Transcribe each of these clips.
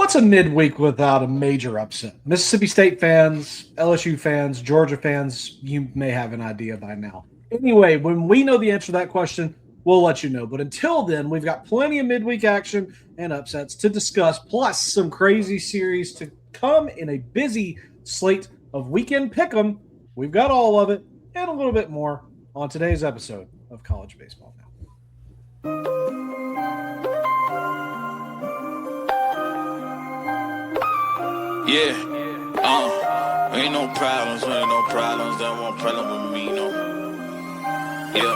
What's a midweek without a major upset? Mississippi State fans, LSU fans, Georgia fans, you may have an idea by now. Anyway, when we know the answer to that question, we'll let you know. But until then, we've got plenty of midweek action and upsets to discuss, plus some crazy series to come in a busy slate of weekend pick'em. We've got all of it and a little bit more on today's episode of College Baseball Now. Yeah, ain't no problems, that won't problem with me, no. Yeah.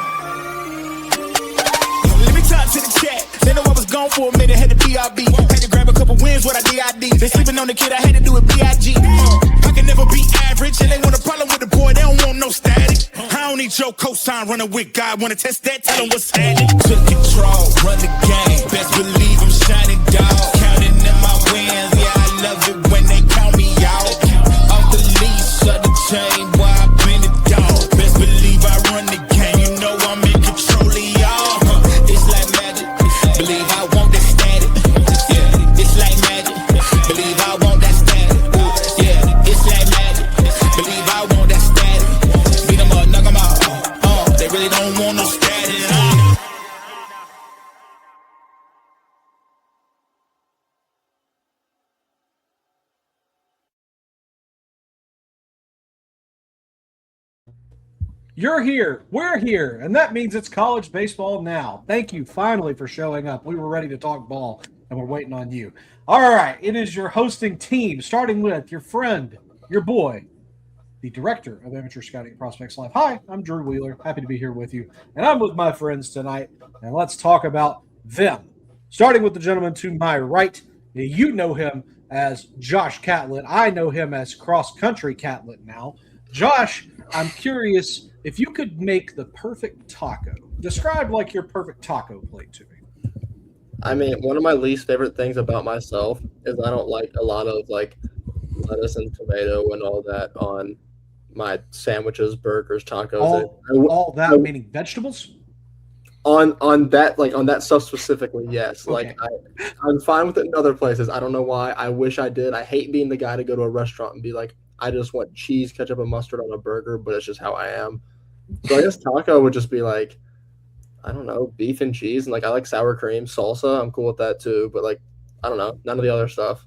Let me talk to the chat. They know I was gone for a minute, had to BRB. Had to grab a couple wins with I DID. They sleeping on the kid, I had to do it BIG. I can never be average, and they want a problem with the boy, they don't want no static. I don't need your cosign running with God. Wanna test that, tell them what's happening. Took control, run the game. Best believe I'm shining dog. Counting in my wins, yeah, I love it when they count me out. Off the leash, of the chain, boy, I've been a dog. Best believe I run the game, you know I'm in control of y'all. It's like magic, believe I want that static. Yeah, it's like magic, believe I want that static. Yeah, it's like magic, believe I want that static. Beat them up, knock them out. They really don't want no static. You're here, we're here, and that means it's college baseball now. Thank you finally for showing up. We were ready to talk ball, and we're waiting on you. All right, it is your hosting team, starting with your friend, your boy, the director of Amateur Scouting Prospects Live. Hi, I'm Drew Wheeler. Happy to be here with you, and I'm with my friends tonight, and let's talk about them. Starting with the gentleman to my right, you know him as Josh Catlett. I know him as Cross Country Catlett now. Josh, I'm curious if you could make the perfect taco. Describe like your perfect taco plate to me. I mean, one of my least favorite things about myself is I don't like a lot of like lettuce and tomato and all that on my sandwiches, burgers, tacos. All that meaning vegetables? On that stuff specifically, yes. Okay. Like I'm fine with it in other places. I don't know why. I wish I did. I hate being the guy to go to a restaurant and be like, I just want cheese, ketchup, and mustard on a burger, but it's just how I am. So I guess taco would just be like, I don't know, beef and cheese, and like I like sour cream, salsa. I'm cool with that too, but like I don't know, none of the other stuff.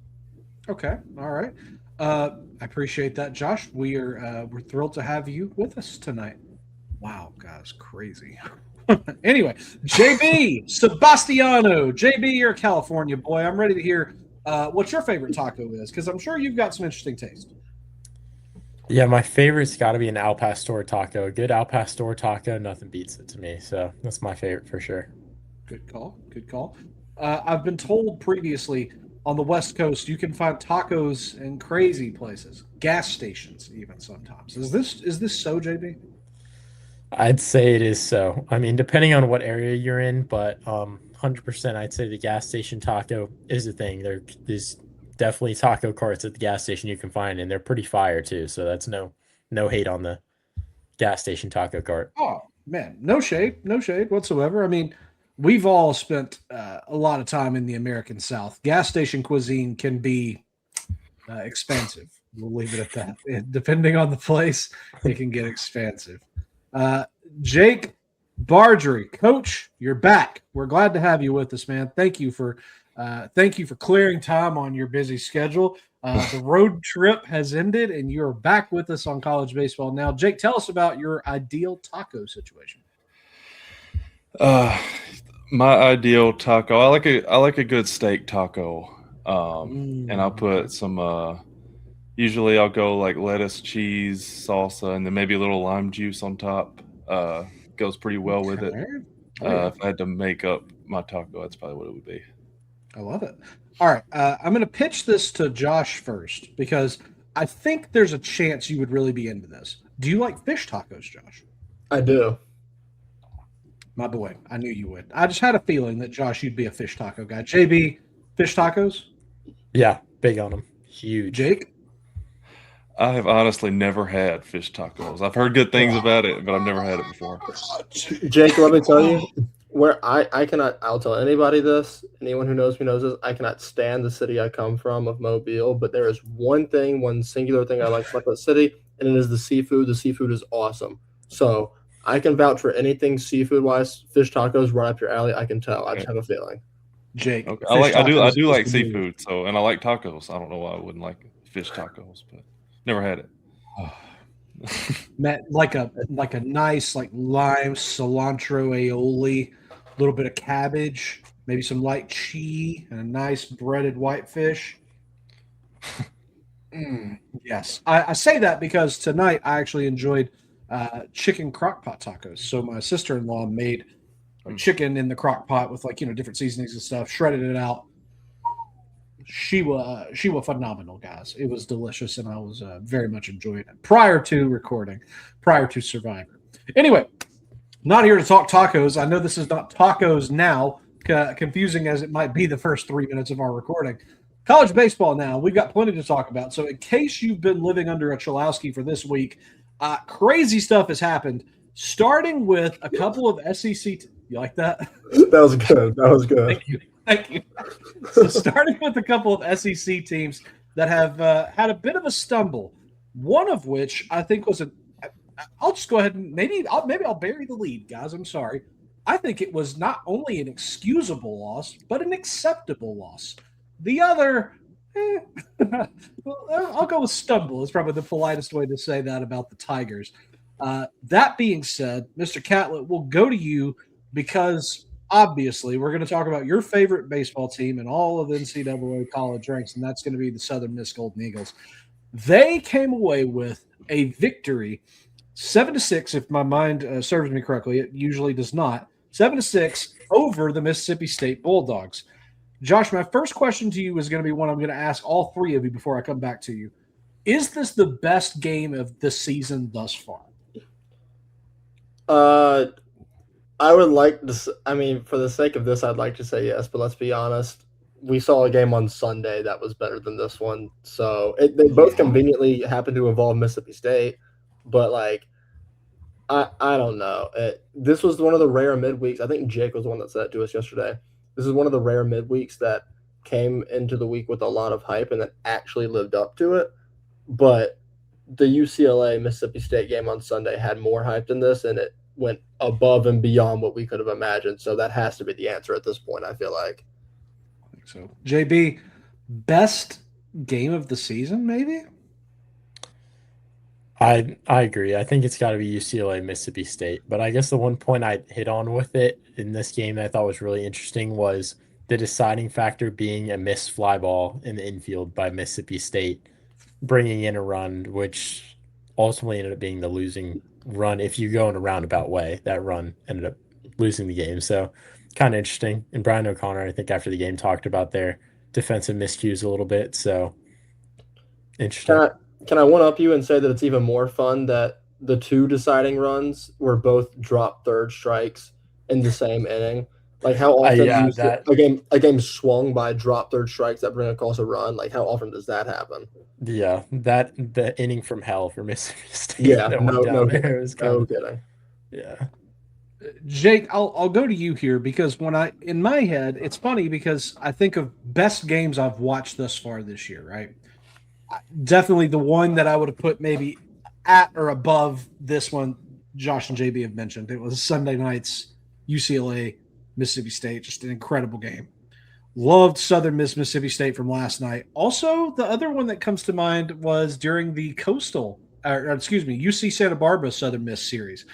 Okay, all right. I appreciate that, Josh. We're thrilled to have you with us tonight. Wow, guys, crazy. Anyway, JB Sebastiano. JB, you're a California boy. I'm ready to hear what your favorite taco is, because I'm sure you've got some interesting taste. Yeah, my favorite's got to be an Al Pastor taco. A good Al Pastor taco, nothing beats it to me. So that's my favorite for sure. Good call. Good call. I've been told previously on the West Coast you can find tacos in crazy places, gas stations even sometimes. Is this so, JB? I'd say it is so. I mean, depending on what area you're in, but 100% I'd say the gas station taco is a thing. There's definitely taco carts at the gas station you can find, and they're pretty fire too. So that's no hate on the gas station taco cart. Oh man, no shade whatsoever. I mean, we've all spent a lot of time in the American South. Gas station cuisine can be expensive. We'll leave it at that. Depending on the place, it can get expensive. Jake Bargery, Coach, you're back. We're glad to have you with us, man. Thank you for clearing time on your busy schedule. The road trip has ended, and you're back with us on College Baseball Now. Jake, tell us about your ideal taco situation. My ideal taco, I like a good steak taco, and I'll put some. Usually, I'll go like lettuce, cheese, salsa, and then maybe a little lime juice on top. Goes pretty well with it. If I had to make up my taco, that's probably what it would be. I love it. All right. I'm going to pitch this to Josh first because I think there's a chance you would really be into this. Do you like fish tacos, Josh? I do. My boy, I knew you would. I just had a feeling that, Josh, you'd be a fish taco guy. JB, fish tacos? Yeah, big on them. Huge. Jake? I have honestly never had fish tacos. I've heard good things about it, but I've never had it before. Jake, let me tell you, where I cannot, I'll tell anybody this, anyone who knows me knows this, I cannot stand the city I come from of Mobile, but there is one singular thing I like about that city, and it is the seafood. The seafood is awesome. So I can vouch for anything seafood-wise. Fish tacos right up your alley, I can tell. I just have a feeling. Jake. Okay. fish I do tacos is like the move. seafood, and I like tacos. I don't know why I wouldn't like fish tacos, but never had it. Matt, like a nice lime cilantro aioli, a little bit of cabbage, maybe some light cheese, and a nice breaded whitefish. Yes, I say that because tonight I actually enjoyed chicken crock pot tacos. So my sister-in-law made chicken in the crock pot with different seasonings and stuff, shredded it out. She was phenomenal, guys. It was delicious, and I was very much enjoying it prior to Survivor. Anyway, not here to talk tacos. I know this is not tacos now, confusing as it might be the first 3 minutes of our recording. College baseball now. We've got plenty to talk about. So in case you've been living under a Chalowski for this week, crazy stuff has happened, starting with a couple of SEC you like that? That was good. Thank you. So starting with a couple of SEC teams that have had a bit of a stumble, one of which I think was I'll just go ahead and maybe I'll bury the lead, guys. I'm sorry. I think it was not only an excusable loss, but an acceptable loss. The other, I'll go with stumble. Is probably the politest way to say that about the Tigers. That being said, Mr. Catlett, we'll go to you because obviously we're going to talk about your favorite baseball team in all of the NCAA college ranks, and that's going to be the Southern Miss Golden Eagles. They came away with a victory, 7-6, if my mind serves me correctly. It usually does not. 7-6 over the Mississippi State Bulldogs. Josh, my first question to you is going to be one I'm going to ask all three of you before I come back to you. Is this the best game of the season thus far? I would like to. I mean, for the sake of this, I'd like to say yes. But let's be honest. We saw a game on Sunday that was better than this one. So they both conveniently happen to involve Mississippi State. But I don't know. This was one of the rare midweeks. I think Jake was the one that said it to us yesterday. This is one of the rare midweeks that came into the week with a lot of hype and that actually lived up to it. But the UCLA Mississippi State game on Sunday had more hype than this, and it went above and beyond what we could have imagined. So that has to be the answer at this point, I feel like. I think so. JB, best game of the season, maybe? I agree. I think it's got to be UCLA Mississippi State. But I guess the one point I hit on with it in this game that I thought was really interesting was the deciding factor being a missed fly ball in the infield by Mississippi State, bringing in a run, which ultimately ended up being the losing run. If you go in a roundabout way, that run ended up losing the game. So kind of interesting. And Brian O'Connor, I think after the game, talked about their defensive miscues a little bit. So interesting. Can I one-up you and say that it's even more fun that the two deciding runs were both drop third strikes in the same inning? Like how often a game swung by drop third strikes that bring across a run? Like how often does that happen? Yeah, the inning from hell for Mississippi State. Yeah, no kidding. Yeah. Jake, I'll go to you here because in my head, it's funny because I think of best games I've watched thus far this year, right? Definitely the one that I would have put maybe at or above this one, Josh and JB have mentioned. It was Sunday night's UCLA Mississippi State, just an incredible game. Loved Southern Miss Mississippi State from last night. Also, the other one that comes to mind was during the UC Santa Barbara Southern Miss series.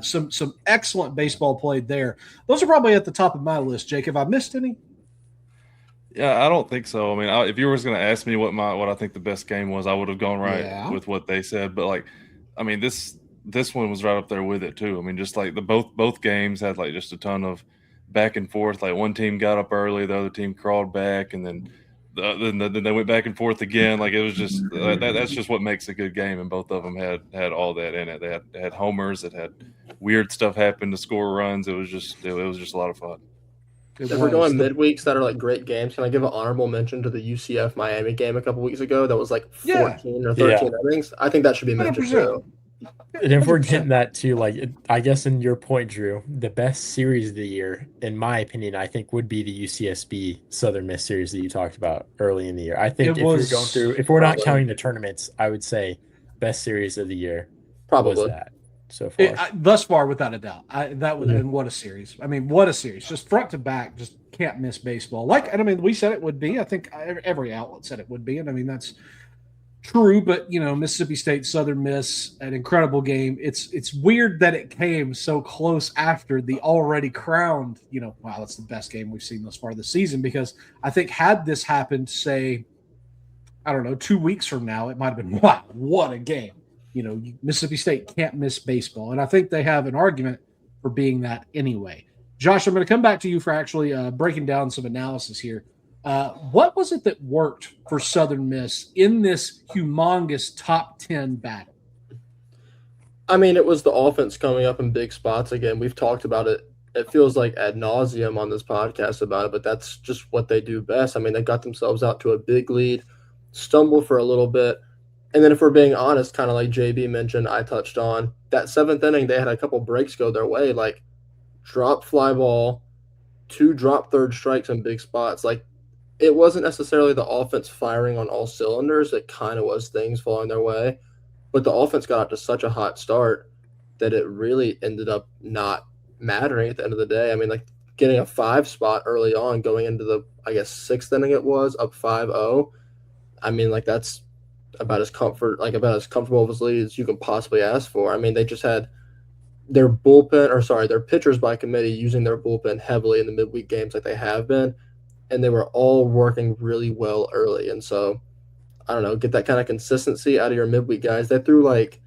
Some excellent baseball played there. Those are probably at the top of my list. Jake, have I missed any? Yeah, I don't think so. I mean, if you were going to ask me what I think the best game was, I would have gone with what they said. But this one was right up there with it too. I mean, just like both games had just a ton of back and forth. Like one team got up early, the other team crawled back, and then they went back and forth again. Like it was just that's just what makes a good game. And both of them had all that in it. They had homers. It had weird stuff happen to score runs. It was just a lot of fun. If we're going midweeks that are great games, can I give an honorable mention to the UCF Miami game a couple weeks ago that was 14 or 13 innings? I think that should be mentioned too. And if we're 100%. getting that to like, I guess in your point, Drew, the best series of the year, in my opinion, I think would be the UCSB Southern Miss series that you talked about early in the year. I think It if you're going was through, if we're not Probably. counting the tournaments, I would say best series of the year was Probably. that so far. thus far without a doubt. That was Mhm. and what a series. I mean, what a series! Just front to back, just can't miss baseball. Like, and I mean, we said it would be. I think every outlet said it would be, and I mean that's true. But Mississippi State Southern Miss, an incredible game. It's weird that it came so close after the already crowned. Wow, that's the best game we've seen thus far this season. Because I think had this happened, say, I don't know, 2 weeks from now, it might have been, wow, what a game. Mississippi State can't miss baseball. And I think they have an argument for being that anyway. Josh, I'm going to come back to you for actually breaking down some analysis here. What was it that worked for Southern Miss in this humongous top 10 battle? I mean, it was the offense coming up in big spots again. We've talked about it. It feels like ad nauseum on this podcast about it, but that's just what they do best. I mean, they got themselves out to a big lead, stumble for a little bit, and then if we're being honest, kind of like JB mentioned, I touched on, that seventh inning, they had a couple breaks go their way, like drop fly ball, 2 drop third strikes in big spots. Like, it wasn't necessarily the offense firing on all cylinders. It kind of was things falling their way. But the offense got out to such a hot start that it really ended up not mattering at the end of the day. I mean, like getting a 5 spot early on going into the, I guess, 6th inning it was, up 5-0. I mean, like that's about as comfortable of a lead as you can possibly ask for. I mean, they just had their pitchers by committee using their bullpen heavily in the midweek games like they have been, and they were all working really well early. And so, I don't know, get that kind of consistency out of your midweek guys. They threw like,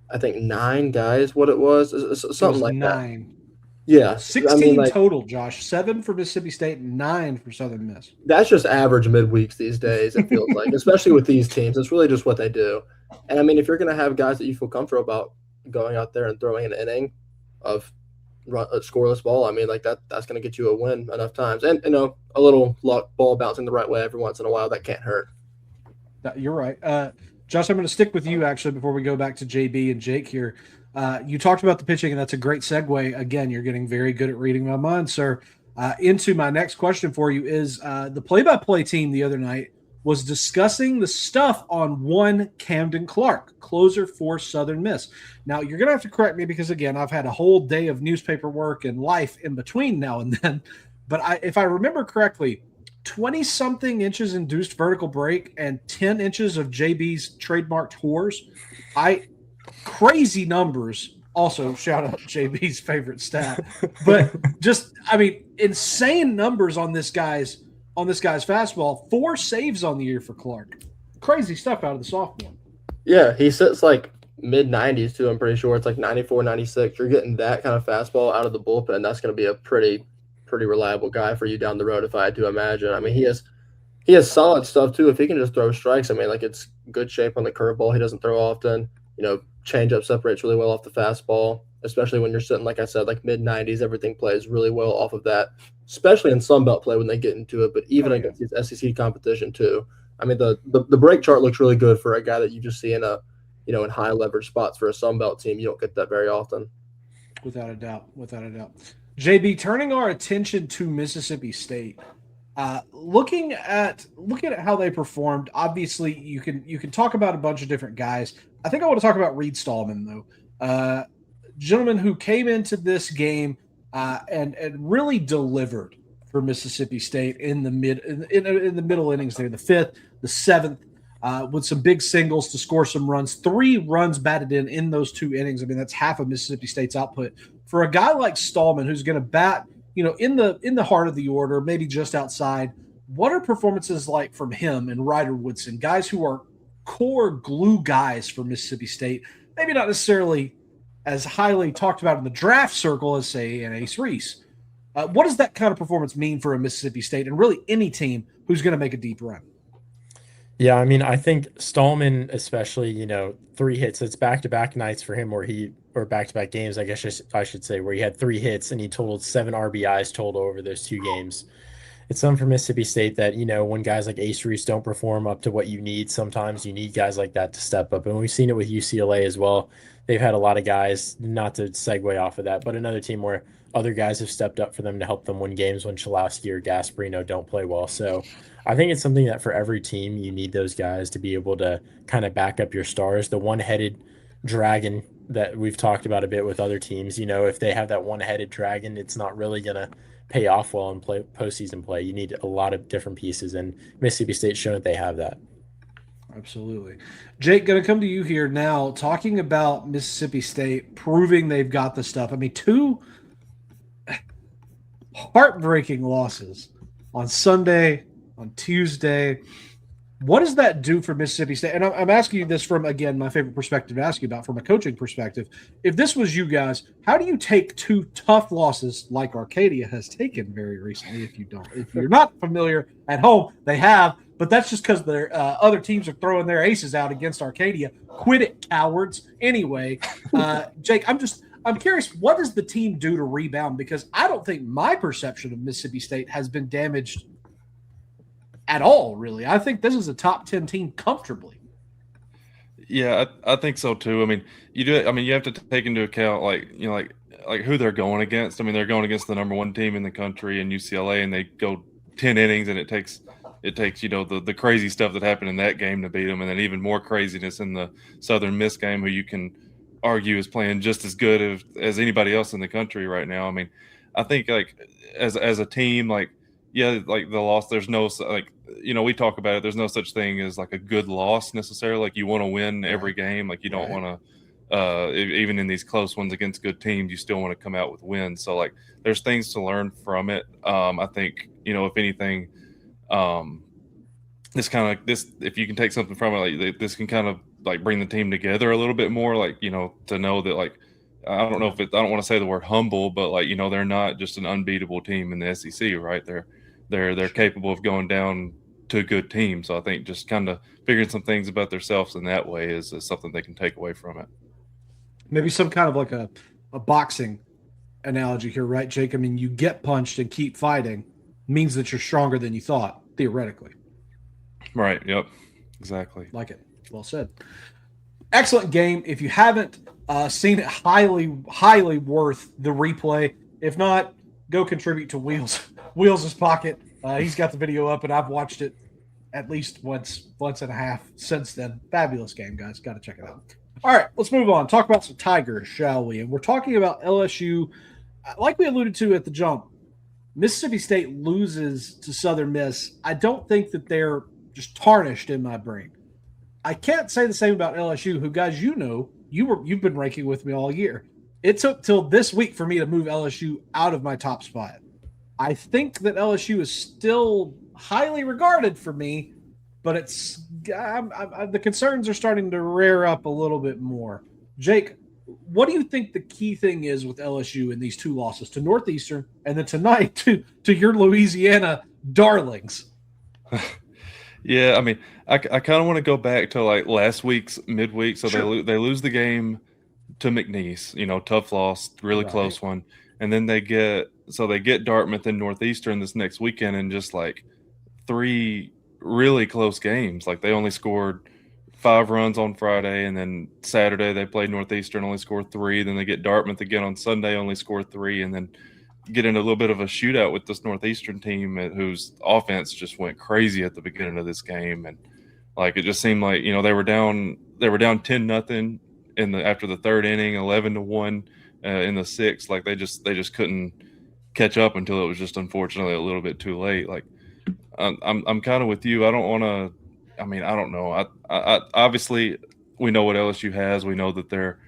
I think 9 guys, what it was, something like 9. that. Yeah. 16 I mean, like, total, Josh. 7 for Mississippi State and 9 for Southern Miss. that's just average midweeks these days, it feels like, especially with these teams. It's really just what they do. And I mean, if you're going to have guys that you feel comfortable about going out there and throwing an inning of scoreless ball, I mean, like that's going to get you a win enough times. And, a little luck, ball bouncing the right way every once in a while, that can't hurt. You're right. Josh, I'm going to stick with you actually before we go back to JB and Jake here. You talked about the pitching, and that's a great segue. Again, you're getting very good at reading my mind, sir. Into my next question for you is the play-by-play team the other night was discussing the stuff on one Camden Clark, closer for Southern Miss. Now, you're going to have to correct me because, again, I've had a whole day of newspaper work and life in between now and then. But if I remember correctly, 20-something inches induced vertical break and 10 inches of JB's trademarked whores. Crazy numbers. Also, shout out JB's favorite stat. But just, I mean, insane numbers on this guy's fastball. 4 saves on the year for Clark. Crazy stuff out of the sophomore. Yeah, he sits like mid-90s too, I'm pretty sure. It's like 94, 96. You're getting that kind of fastball out of the bullpen. That's going to be a pretty reliable guy for you down the road, if I had to imagine. I mean, he has solid stuff too. If he can just throw strikes, I mean, like it's good shape on the curveball. He doesn't throw often. Changeup separates really well off the fastball, especially when you're sitting, like I said, like mid-90s. Everything plays really well off of that, especially in Sunbelt play when they get into it, but even against these SEC competition too. I mean, the break chart looks really good for a guy that you just see in in high leverage spots for a Sunbelt team. You don't get that very often. Without a doubt. JB, turning our attention to Mississippi State, looking at how they performed. Obviously, you can talk about a bunch of different guys. I think I want to talk about Reed Stallman though, gentleman who came into this game and really delivered for Mississippi State in the middle innings there, the 5th, the 7th. With some big singles to score some runs. 3 runs batted in those 2 innings. I mean, that's half of Mississippi State's output. For a guy like Stallman, who's going to bat, in the heart of the order, maybe just outside, what are performances like from him and Ryder Woodson, guys who are core glue guys for Mississippi State, maybe not necessarily as highly talked about in the draft circle as, say, an Ace Reese. What does that kind of performance mean for a Mississippi State and really any team who's going to make a deep run? Yeah, I mean, I think Stallman, especially, 3 hits. It's back-to-back nights for him or back-to-back games, I guess I should say, where he had 3 hits and he totaled 7 RBIs total over those 2 games. it's something for Mississippi State that, when guys like Ace Reese don't perform up to what you need, sometimes you need guys like that to step up. And we've seen it with UCLA as well. They've had a lot of guys, not to segue off of that, but another team where other guys have stepped up for them to help them win games when Chalowski or Gasparino don't play well. So I think it's something that for every team, you need those guys to be able to kind of back up your stars. The one-headed dragon that we've talked about a bit with other teams, if they have that one-headed dragon, it's not really going to pay off well in postseason play. You need a lot of different pieces, and Mississippi State's shown that they have that. Absolutely. Jake, going to come to you here now, talking about Mississippi State proving they've got the stuff. I mean, 2 heartbreaking losses on Sunday, on Tuesday. What does that do for Mississippi State? And I'm asking you this from, again, my favorite perspective to ask you about, from a coaching perspective. If this was you guys, how do you take 2 tough losses like Arcadia has taken very recently? If you're not familiar at home, they have, but that's just because their other teams are throwing their aces out against Arcadia. Quit it, cowards. Anyway, Jake, I'm curious, what does the team do to rebound? Because I don't think my perception of Mississippi State has been damaged at all, really. I think this is a top 10 team comfortably. Yeah, I think so too. I mean, you have to take into account like who they're going against. I mean, they're going against the number 1 team in the country in UCLA, and they go 10 innings, and it takes the crazy stuff that happened in that game to beat them, and then even more craziness in the Southern Miss game, who you can argue is playing just as good as anybody else in the country right now. I mean, I think like as a team, like, yeah, like the loss, there's no, like, we talk about it, there's no such thing as like a good loss necessarily. Like, you want to win every game. Like, you don't want to, even in these close ones against good teams, you still want to come out with wins. So like, there's things to learn from it. I think, if anything, if you can take something from it, like this can kind of like bring the team together a little bit more, like, to know that, like, I don't want to say the word humble, but like, they're not just an unbeatable team in the SEC, right? They're capable of going down to a good team. So I think just kind of figuring some things about themselves in that way is something they can take away from it. Maybe some kind of like a boxing analogy here, right, Jake? I mean, you get punched and keep fighting means that you're stronger than you thought, theoretically. Right. Yep. Exactly. Like it. Well said. Excellent game. If you haven't seen it, highly worth the replay. If not, go contribute to Wheels' Pocket. He's got the video up, and I've watched it at least once and a half since then. Fabulous game, guys. Got to check it out. All right, let's move on. Talk about some Tigers, shall we? And we're talking about LSU. Like we alluded to at the jump, Mississippi State loses to Southern Miss. I don't think that they're just tarnished in my brain. I can't say the same about LSU, who, guys, you've been ranking with me all year. It took till this week for me to move LSU out of my top spot. I think that LSU is still highly regarded for me, but the concerns are starting to rear up a little bit more. Jake, what do you think the key thing is with LSU in these 2 losses to Northeastern and then tonight to your Louisiana darlings? Yeah, I mean, I kind of want to go back to like last week's midweek. So sure. They lose the game to McNeese, tough loss, really close one. And then they get Dartmouth and Northeastern this next weekend, and just like 3 really close games. Like, they only scored 5 runs on Friday, and then Saturday they played Northeastern, only scored 3. Then they get Dartmouth again on Sunday, only scored 3, and then get into a little bit of a shootout with this Northeastern team whose offense just went crazy at the beginning of this game. And like, it just seemed like, they were down 10-0 after the 3rd inning, 11-1 in the 6th. Like, they just couldn't catch up until it was just unfortunately a little bit too late. Like, I'm kind of with you. I don't want to. I mean, I don't know. I obviously we know what LSU has. We know that they're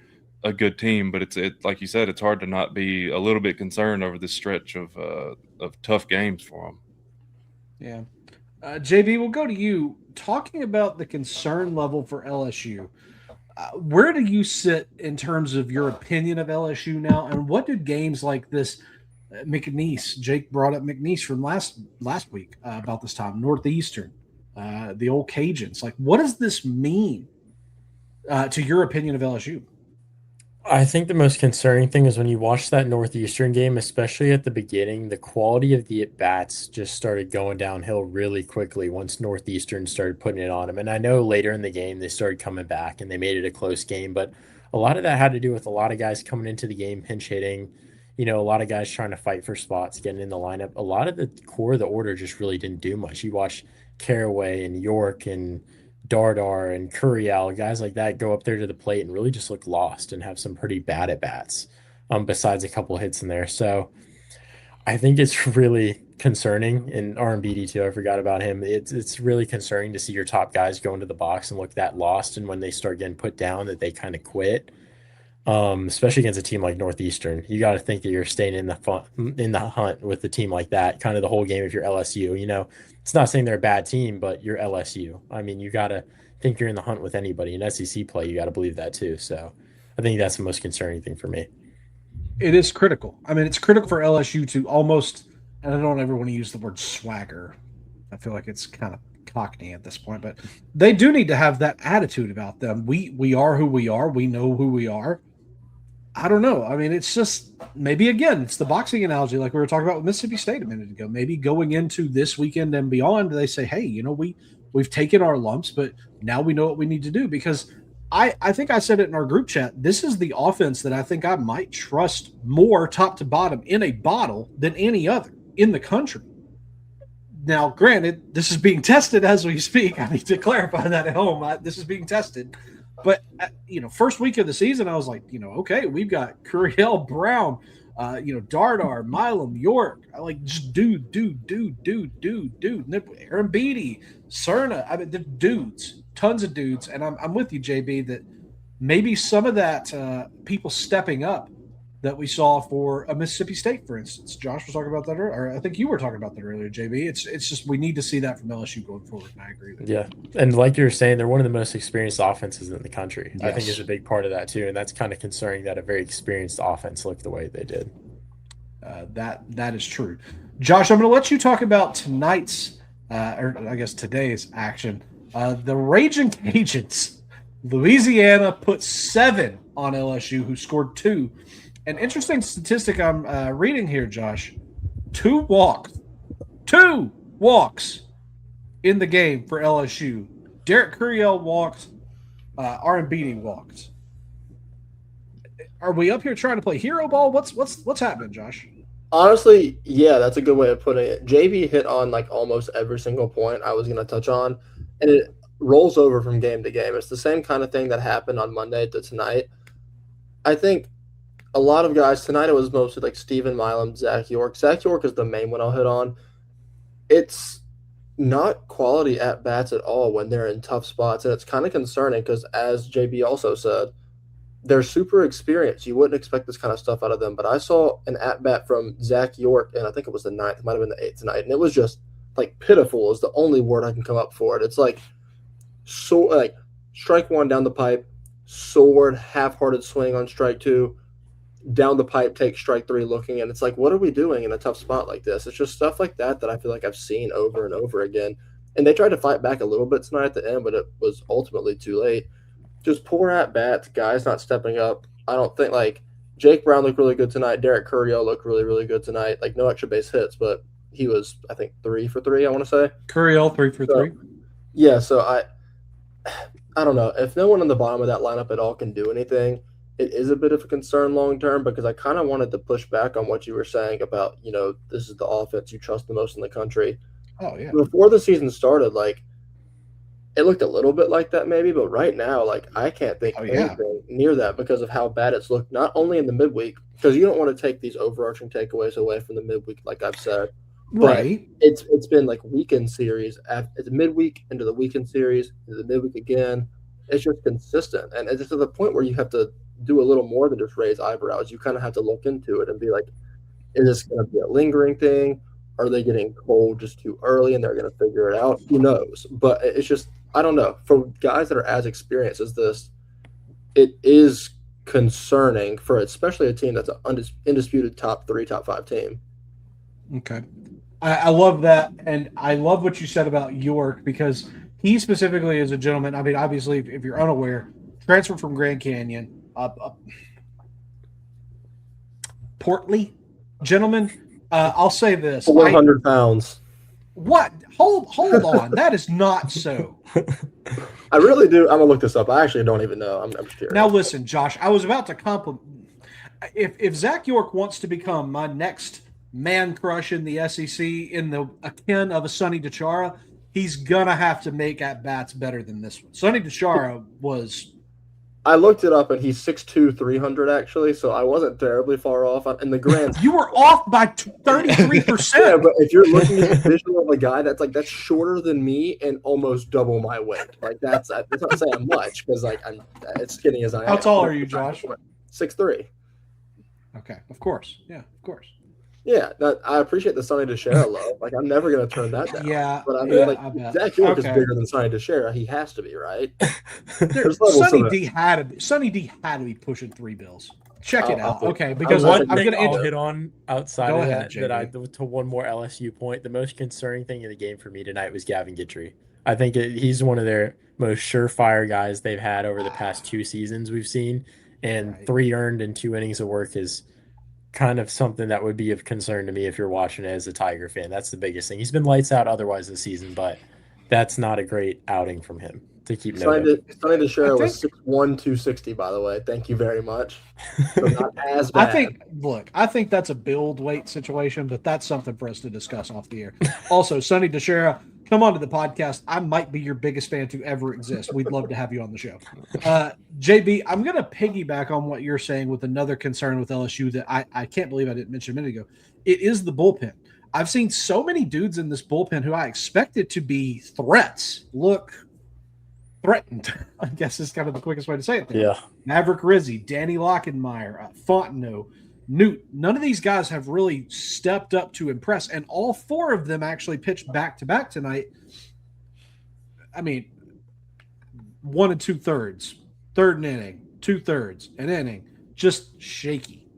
a good team, but it's like you said, it's hard to not be a little bit concerned over this stretch of tough games for them. Yeah, JB, we'll go to you. Talking about the concern level for LSU, where do you sit in terms of your opinion of LSU now, and what do games like this? McNeese, Jake brought up McNeese from last week about this time. Northeastern, the old Cajuns. Like, what does this mean to your opinion of LSU? I think the most concerning thing is when you watch that Northeastern game, especially at the beginning, the quality of the at-bats just started going downhill really quickly once Northeastern started putting it on them. And I know later in the game they started coming back and they made it a close game, but a lot of that had to do with a lot of guys coming into the game pinch hitting, a lot of guys trying to fight for spots, getting in the lineup. A lot of the core of the order just really didn't do much. You watch Caraway and York and Dardar and Curiel, guys like that go up there to the plate and really just look lost and have some pretty bad at bats, besides a couple hits in there. So I think it's really concerning. And RMBD too, I forgot about him. It's really concerning to see your top guys go into the box and look that lost, and when they start getting put down, that they kind of quit. Especially against a team like Northeastern, you got to think that you're staying in the hunt with the team like that, kind of the whole game. If you're LSU, it's not saying they're a bad team, but you're LSU. I mean, you got to think you're in the hunt with anybody. In SEC play, you got to believe that too. So I think that's the most concerning thing for me. It is critical. I mean, it's critical for LSU to almost, and I don't ever want to use the word swagger. I feel like it's kind of cockney at this point, but they do need to have that attitude about them. We are who we are. We know who we are. I don't know. I mean, it's just maybe, again, it's the boxing analogy like we were talking about with Mississippi State a minute ago. Maybe going into this weekend and beyond, they say, hey, we've taken our lumps, but now we know what we need to do. Because I think I said it in our group chat, this is the offense that I think I might trust more top to bottom in a bottle than any other in the country. Now, granted, this is being tested as we speak. I need to clarify that at home. This is being tested. But, first week of the season, I was like, okay, we've got Curiel, Brown, Dardar, Milam, York. I like just dude. Aaron Beatty, Cerna. I mean, the dudes, tons of dudes. And I'm with you, JB, that maybe some of that people stepping up that we saw for a Mississippi State, for instance. Josh was talking about that, or I think you were talking about that earlier, JB. It's just we need to see that from LSU going forward, and I agree with you. Yeah, and like you were saying, they're one of the most experienced offenses in the country. Yes. I think is a big part of that too, and that's kind of concerning that a very experienced offense looked the way they did. That is true. Josh, I'm going to let you talk about tonight's, or I guess today's action. The Raging Cajuns, Louisiana put 7 on LSU, who scored 2. An interesting statistic I'm reading here, Josh. 2 walks in the game for LSU. Derek Curiel walked. R&BD walked. Are we up here trying to play hero ball? What's happening, Josh? Honestly, yeah, that's a good way of putting it. JB hit on like almost every single point I was going to touch on, and it rolls over from game to game. It's the same kind of thing that happened on Monday to tonight. I think a lot of guys tonight, it was mostly like Steven Milam, Zach York. Zach York is the main one I'll hit on. It's not quality at bats at all when they're in tough spots, and it's kind of concerning because, as JB also said, they're super experienced. You wouldn't expect this kind of stuff out of them. But I saw an at bat from Zach York, and I think it was the 9th, it might have been the 8th tonight, and it was just like pitiful is the only word I can come up for it. It's like strike 1 down the pipe, sword, half-hearted swing on strike 2. Down the pipe, take strike 3 looking, and it's like, what are we doing in a tough spot like this? It's just stuff like that I feel like I've seen over and over again. And they tried to fight back a little bit tonight at the end, but it was ultimately too late. Just poor at-bats, guys not stepping up. I don't think, Jake Brown looked really good tonight. Derek Curiel looked really, really good tonight. No extra base hits, but he was, I think, 3 for 3, I want to say. Curiel, 3 for 3. Yeah, so I don't know. If no one on the bottom of that lineup at all can do anything, it is a bit of a concern long term, because I kind of wanted to push back on what you were saying about, this is the offense you trust the most in the country. Oh, yeah. Before the season started, it looked a little bit like that maybe, but right now, I can't think of anything near that because of how bad it's looked, not only in the midweek, because you don't want to take these overarching takeaways away from the midweek, like I've said. Right. It's been weekend series, it's midweek into the weekend series, into the midweek again. It's just consistent. And it's to the point where you have to do a little more than just raise eyebrows. You kind of have to look into it and be like, is this going to be a lingering thing? Are they getting cold just too early and they're going to figure it out? Who knows? But it's just, I don't know. For guys that are as experienced as this, it is concerning for especially a team that's an undisputed top 3, top 5 team. Okay. I love that. And I love what you said about York, because he specifically is a gentleman. I mean, obviously, if you're unaware, transferred from Grand Canyon. portly gentleman. I'll say this: 400 pounds. What? Hold on. That is not so. I really do. I'm gonna look this up. I actually don't even know. I'm just curious. Now listen, Josh. I was about to compliment. If Zach York wants to become my next man crush in the SEC, in the akin of a Sonny DiChiara, he's gonna have to make at bats better than this one. Sonny DiChiara was. I looked it up, and he's 6'2", 300 actually, so I wasn't terribly far off in the grand. You were off by 33%. Yeah, but if you're looking at the visual of a guy that's shorter than me and almost double my weight, like that's not saying much because like I'm as skinny as I am. How tall are you, Josh? 6'3". Okay, of course. Yeah, of course. Yeah, I appreciate the Sonny DiChiara love. Like, I'm never going to turn that down. Yeah, but I mean, like, Zach York is Okay. bigger than Sonny DiChiara. He has to be, right? Sonny D had to be pushing 3 bills. Check it out. Okay, because one I'm thing going I'll to hit on outside Go of ahead, that JB. to one more LSU point. The most concerning thing in the game for me tonight was Gavin Guidry. I think he's one of their most surefire guys they've had over the past 2 seasons we've seen, and 3 earned in 2 innings of work is kind of something that would be of concern to me if you're watching it as a Tiger fan. That's the biggest thing. He's been lights out otherwise this season, but that's not a great outing from him to keep noting. Sonny DiChiara was 6'1", 260, by the way. Thank you very much. So not as bad. I think that's a build weight situation, but that's something for us to discuss off the air. Also, Sonny DiChiara, come on to the podcast. I might be your biggest fan to ever exist. We'd love to have you on the show. JB, I'm going to piggyback on what you're saying with another concern with LSU that I can't believe I didn't mention a minute ago. It is the bullpen. I've seen so many dudes in this bullpen who I expected to be threats look threatened, I guess is kind of the quickest way to say it there. Yeah. Maverick Rizzi, Danny Lockenmeyer, Fontenot, Newt. None of these guys have really stepped up to impress, and all 4 of them actually pitched back-to-back tonight. I mean, 1 2/3, third inning, 2/3, an inning, just shaky,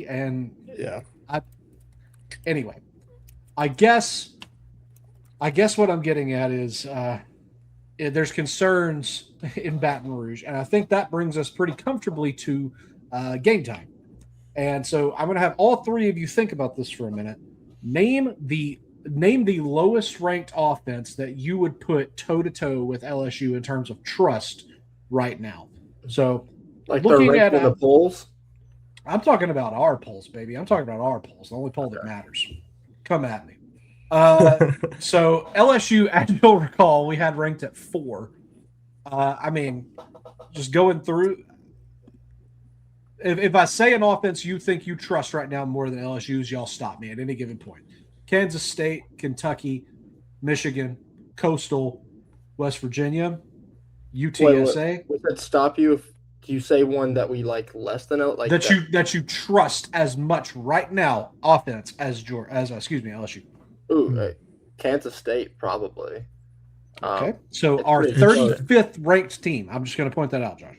and yeah. Anyway, I guess what I'm getting at is there's concerns in Baton Rouge, and I think that brings us pretty comfortably to game time. And so I'm going to have all 3 of you think about this for a minute. Name the lowest ranked offense that you would put toe to toe with LSU in terms of trust right now. So, like looking at the polls. I'm talking about our polls, baby. I'm talking about our polls, the only poll that matters. Come at me. So LSU, as you'll recall, we had ranked at 4. I mean, just going through. If I say an offense you think you trust right now more than LSU's, y'all stop me at any given point. Kansas State, Kentucky, Michigan, Coastal, West Virginia, UTSA. Would that stop you if you say one that we like less than like that you trust as much right now offense as LSU? Ooh, Kansas State probably. Okay, so our 35th ranked team. I'm just going to point that out, Josh.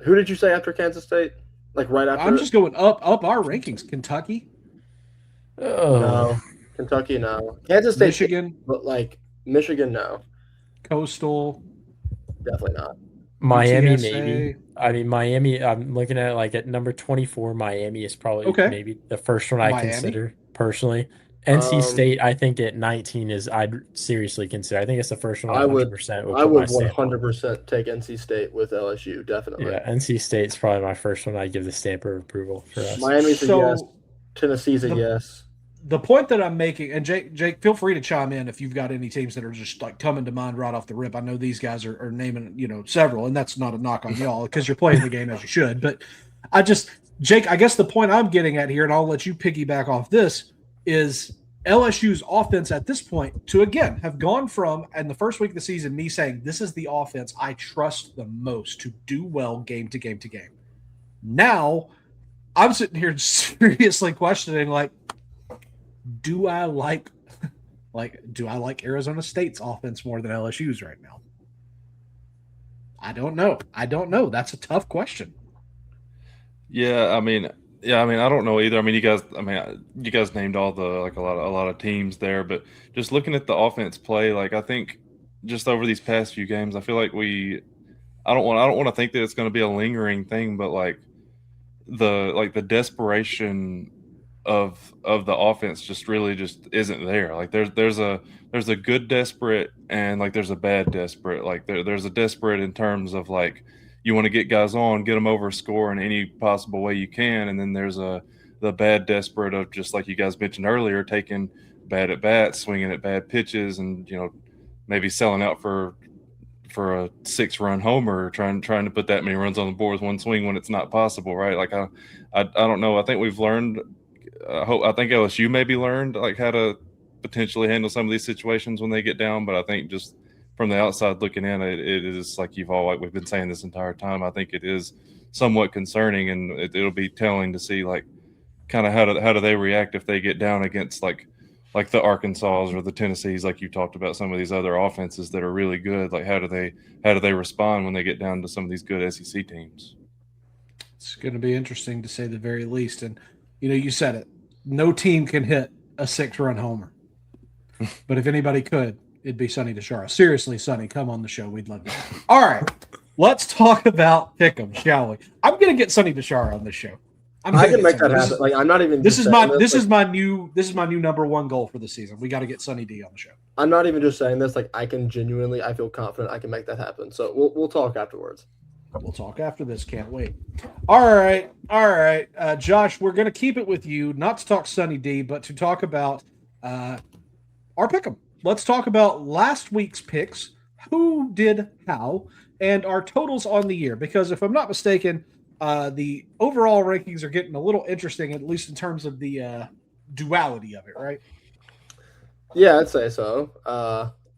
Who did you say after Kansas State? Like right after? I'm just going up our rankings. Kentucky. No. Kentucky, no. Kansas State, Michigan. But like Michigan, no. Coastal. Definitely not. Miami, UTSA. maybe. I mean, Miami, I'm looking at it like at number 24, Miami is probably maybe the first one I consider personally. NC State, I think at 19 I'd seriously consider. I think it's the first one 100%. I would 100% take NC State with LSU, definitely. Yeah, NC State's probably my first one I'd give the stamp of approval for us. Miami's a yes. Tennessee's a yes. The point that I'm making, and Jake, feel free to chime in if you've got any teams that are just like coming to mind right off the rip. I know these guys are naming, several, and that's not a knock on y'all because you're playing the game as you should. But Jake, I guess the point I'm getting at here, and I'll let you piggyback off this, is LSU's offense at this point to, again, have gone from, in the first week of the season, me saying, this is the offense I trust the most to do well game to game to game. Now, I'm sitting here seriously questioning, do I like Arizona State's offense more than LSU's right now? I don't know. That's a tough question. Yeah, I mean, I don't know either. I mean, you guys named all the a lot of teams there, but just looking at the offense play, I think just over these past few games, I feel like I don't want to think that it's going to be a lingering thing, but the desperation of the offense just really just isn't there. Like there's a good desperate and like there's a bad desperate. Like there's a desperate in terms of like you want to get guys on, get them over a score in any possible way you can, and then there's the bad desperate of just like you guys mentioned earlier, taking bad at bats, swinging at bad pitches, and maybe selling out for a 6-run homer, trying to put that many runs on the board with one swing when it's not possible, right? Like I don't know. I think we've learned. I think LSU maybe learned like how to potentially handle some of these situations when they get down. But I think just from the outside looking in, it is like we've been saying this entire time. I think it is somewhat concerning, and it'll be telling to see like kind of how do they react if they get down against like the Arkansas or the Tennessees, like you talked about, some of these other offenses that are really good. Like how do they respond when they get down to some of these good SEC teams? It's going to be interesting to say the very least. And you said it. No team can hit a 6-run homer. But if anybody could, it'd be Sonny DeShara. Seriously, Sonny, come on the show. We'd love to. All right. Let's talk about Pick'em, shall we? I'm going to get Sonny DeShara on this show. I can make that happen. Like I'm not even. This is my new number one goal for the season. We got to get Sonny D on the show. I'm not even just saying this. Like I feel confident I can make that happen. So we'll talk afterwards. We'll talk after this. Can't wait. All right. Josh, we're going to keep it with you, not to talk Sonny D, but to talk about our Pick'em. Let's talk about last week's picks, who did how, and our totals on the year. Because if I'm not mistaken, the overall rankings are getting a little interesting, at least in terms of the duality of it, right? Yeah, I'd say so.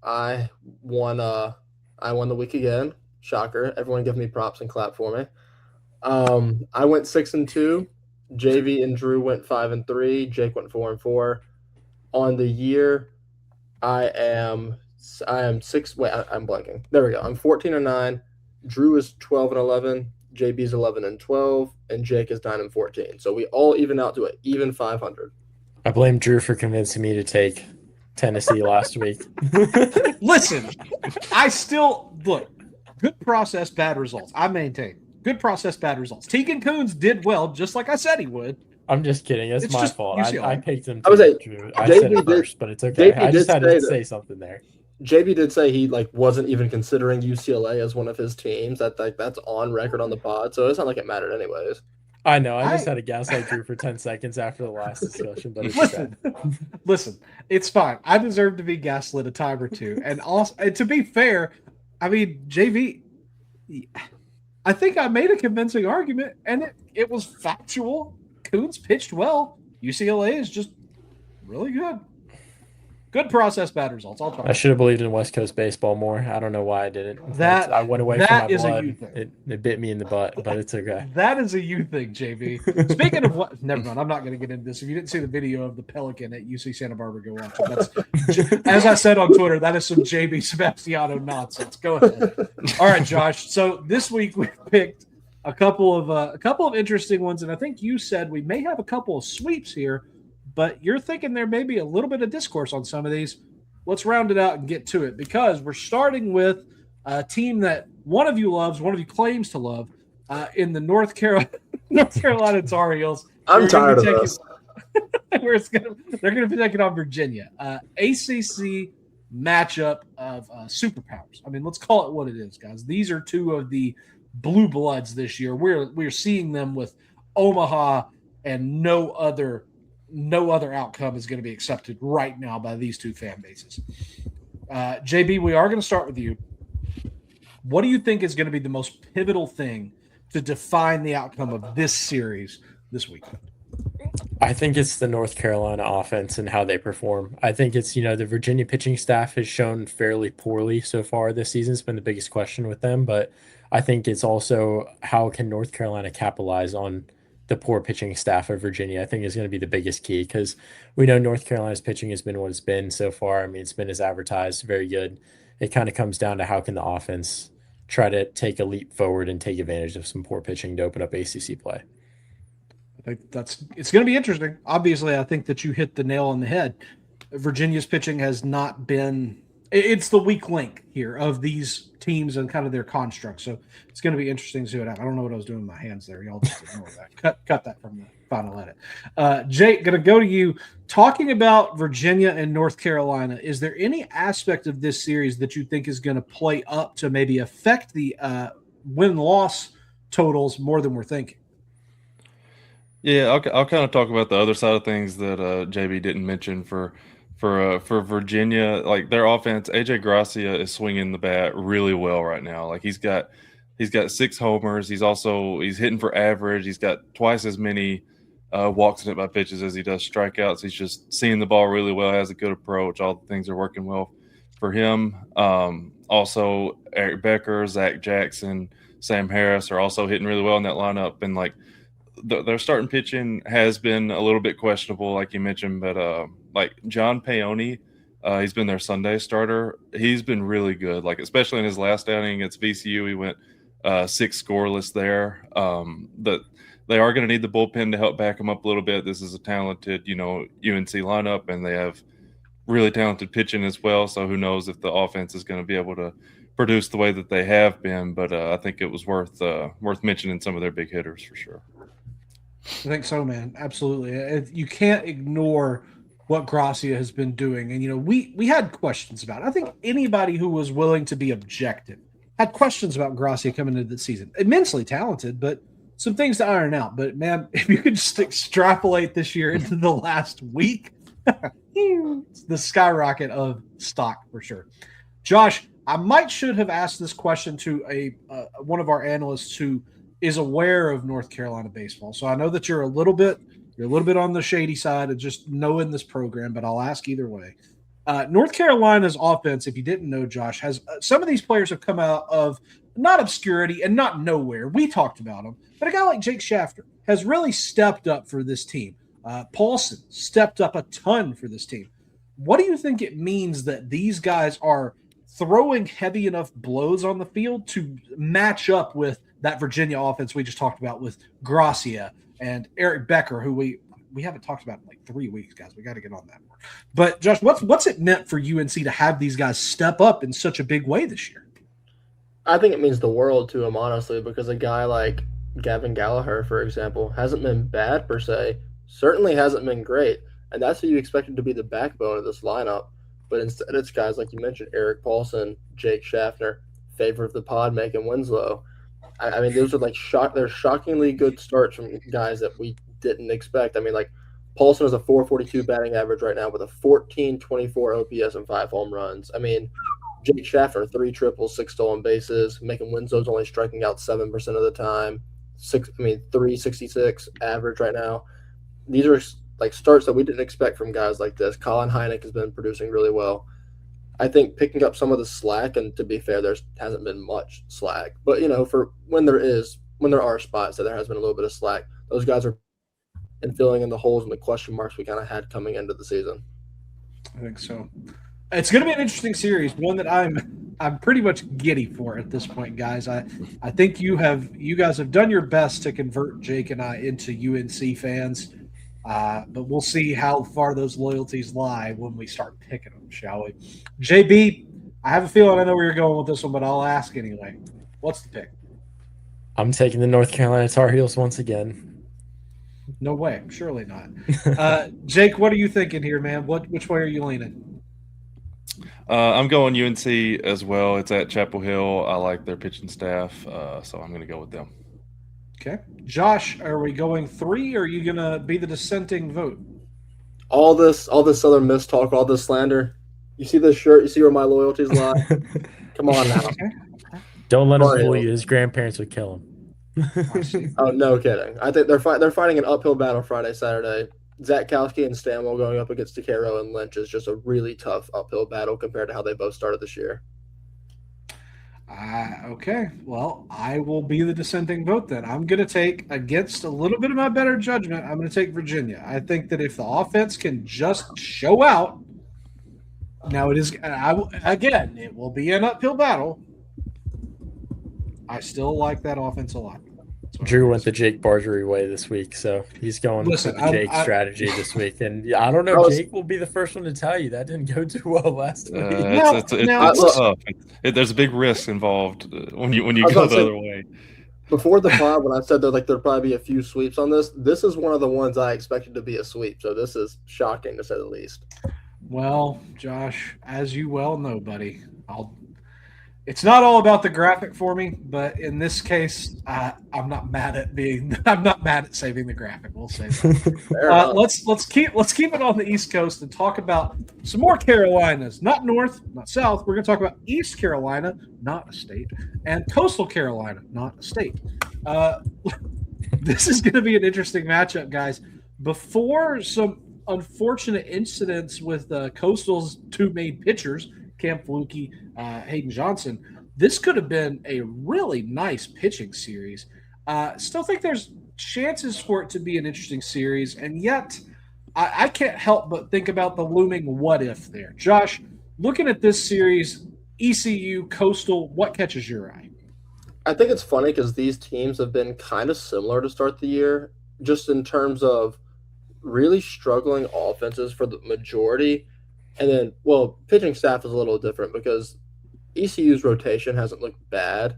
I won the week again. Shocker. Everyone give me props and clap for me. I went 6-2. JV and Drew went 5-3. Jake went 4-4. On the year, I am 6. Wait, I'm blanking. There we go. I'm 14-9. Drew is 12-11. JB's 11-12, and Jake is 9-14. So we all even out to an even 500. I blame Drew for convincing me to take Tennessee last week. Listen, I still look. Good process, bad results. I maintain. Good process, bad results. Tegan Coons did well, just like I said he would. I'm just kidding. It's my fault. I picked him. I said it first, but it's okay. I just had to say something there. JB did say he wasn't even considering UCLA as one of his teams. That's on record on the pod, so it's not like it mattered anyways. I know. I just had to gaslight Drew for 10 seconds after the last discussion, but it's listen, it's fine. I deserve to be gaslit a time or two, and also to be fair, I mean JV. I think I made a convincing argument, and it was factual. Coons pitched well. UCLA is just really good. Good process, bad results. I'll try. I should have believed in West Coast baseball more. I don't know why I didn't. I went away from my blood. It bit me in the butt, but it's okay. That is a you thing, JB. Speaking of what, never mind. I'm not going to get into this. If you didn't see the video of the Pelican at UC Santa Barbara, go watch it. As I said on Twitter, that is some JB Sebastiano nonsense. Go ahead. All right, Josh. So this week we picked a couple of interesting ones, and I think you said we may have a couple of sweeps here. But you're thinking there may be a little bit of discourse on some of these. Let's round it out and get to it, because we're starting with a team that one of you loves, one of you claims to love, in the North Carolina Tar Heels. I'm tired of this. They're going to be taking on Virginia. ACC matchup of superpowers. I mean, let's call it what it is, guys. These are two of the blue bloods this year. We're seeing them with Omaha, and no other outcome is going to be accepted right now by these two fan bases. JB, we are going to start with you. What do you think is going to be the most pivotal thing to define the outcome of this series this weekend? I think it's the North Carolina offense and how they perform. I think it's, the Virginia pitching staff has shown fairly poorly so far this season. It's been the biggest question with them, but I think it's also how can North Carolina capitalize on the poor pitching staff of Virginia. I think is going to be the biggest key, because we know North Carolina's pitching has been what it's been so far. I mean, it's been as advertised, very good. It kind of comes down to how can the offense try to take a leap forward and take advantage of some poor pitching to open up ACC play. I think it's going to be interesting. Obviously, I think that you hit the nail on the head. Virginia's pitching has not been It's the weak link here of these teams and kind of their construct. So it's going to be interesting to see what happens. I don't know what I was doing with my hands there. Y'all just ignore that. Cut that from the final edit. Jake, going to go to you. Talking about Virginia and North Carolina, is there any aspect of this series that you think is going to play up to maybe affect the win-loss totals more than we're thinking? Yeah, I'll kind of talk about the other side of things that JB didn't mention for Virginia. Like their offense, AJ Gracia is swinging the bat really well right now. Like he's got 6 homers. He's hitting for average. He's got twice as many walks in it by pitches as he does strikeouts. He's just seeing the ball really well. Has a good approach. All the things are working well for him. Also, Eric Becker, Zach Jackson, Sam Harris are also hitting really well in that lineup. And like their starting pitching has been a little bit questionable, like you mentioned, but like John Paoni, he's been their Sunday starter. He's been really good, like especially in his last outing against VCU. He went 6 scoreless there. That they are going to need the bullpen to help back him up a little bit. This is a talented, UNC lineup, and they have really talented pitching as well. So who knows if the offense is going to be able to produce the way that they have been. But I think it was worth mentioning some of their big hitters for sure. I think so, man. Absolutely. You can't ignore what Gracia has been doing. And, we had questions about it. I think anybody who was willing to be objective had questions about Gracia coming into the season. Immensely talented, but some things to iron out. But, man, if you could just extrapolate this year into the last week, it's the skyrocket of stock for sure. Josh, I should have asked this question to one of our analysts who is aware of North Carolina baseball. So I know that you're a little bit on the shady side of just knowing this program, but I'll ask either way. North Carolina's offense, if you didn't know, Josh, has some of these players have come out of not obscurity and not nowhere. We talked about them, but a guy like Jake Shafter has really stepped up for this team. Paulson stepped up a ton for this team. What do you think it means that these guys are throwing heavy enough blows on the field to match up with that Virginia offense we just talked about with Gracia and Eric Becker, who we haven't talked about in like 3 weeks, guys. We got to get on that more. But Josh, what's it meant for UNC to have these guys step up in such a big way this year? I think it means the world to him, honestly, because a guy like Gavin Gallagher, for example, hasn't been bad per se, certainly hasn't been great, and that's who you expected to be the backbone of this lineup. But instead, it's guys like you mentioned, Eric Paulson, Jake Schaffner, favorite of the pod, Macon Winslow. I mean, those are they're shockingly good starts from guys that we didn't expect. I mean, like Paulson has a 442 batting average right now with a 1424 OPS and 5 home runs. I mean, Jake Schaffner, 3 triples, 6 stolen bases. Macon Winslow's only striking out 7% of the time. 366 average right now. These are like starts that we didn't expect from guys like this. Colin Heineck has been producing really well. I think picking up some of the slack, and to be fair, there hasn't been much slack. But, for when there are spots that there has been a little bit of slack, those guys are filling in the holes and the question marks we kind of had coming into the season. I think so. It's going to be an interesting series, one that I'm pretty much giddy for at this point, guys. I think you guys have done your best to convert Jake and I into UNC fans. But we'll see how far those loyalties lie when we start picking them, shall we? JB, I have a feeling I know where you're going with this one, but I'll ask anyway. What's the pick? I'm taking the North Carolina Tar Heels once again. No way. Surely not. Jake, what are you thinking here, man? Which way are you leaning? I'm going UNC as well. It's at Chapel Hill. I like their pitching staff, so I'm going to go with them. Okay. Josh, are we going 3, or are you going to be the dissenting vote? All this Southern Miss talk, all this slander. You see this shirt? You see where my loyalties lie? Come on now. Okay. Don't let him fool you. His grandparents would kill him. Oh, no kidding. I think they're fighting an uphill battle Friday, Saturday. Zach Kowski and Stanwell going up against DeCaro and Lynch is just a really tough uphill battle compared to how they both started this year. Okay. Well, I will be the dissenting vote then. I'm going to take, against a little bit of my better judgment, I'm going to take Virginia. I think that if the offense can just show out, now it is, again, it will be an uphill battle. I still like that offense a lot. Drew went the Jake Bargery way this week, so he's going with the Jake strategy this week. And I don't know, Jake will be the first one to tell you that didn't go too well last week. It's tough. There's a big risk involved when you go the other way. Before the pod, when I said there'd probably be a few sweeps on this is one of the ones I expected to be a sweep. So this is shocking to say the least. Well, Josh, as you well know, buddy, it's not all about the graphic for me, but in this case, I'm not mad at saving the graphic. We'll say that. Let's keep it on the East Coast and talk about some more Carolinas, not North, not South. We're going to talk about East Carolina, not a state, and Coastal Carolina, not a state. This is going to be an interesting matchup, guys. Before some unfortunate incidents with Coastal's two main pitchers, Cam Flukie, Hayden Johnson, this could have been a really nice pitching series. Still think there's chances for it to be an interesting series, and yet I can't help but think about the looming what if there. Josh, looking at this series, ECU, Coastal, what catches your eye? I think it's funny because these teams have been kind of similar to start the year, just in terms of really struggling offenses for the majority. And then, pitching staff is a little different because ECU's rotation hasn't looked bad.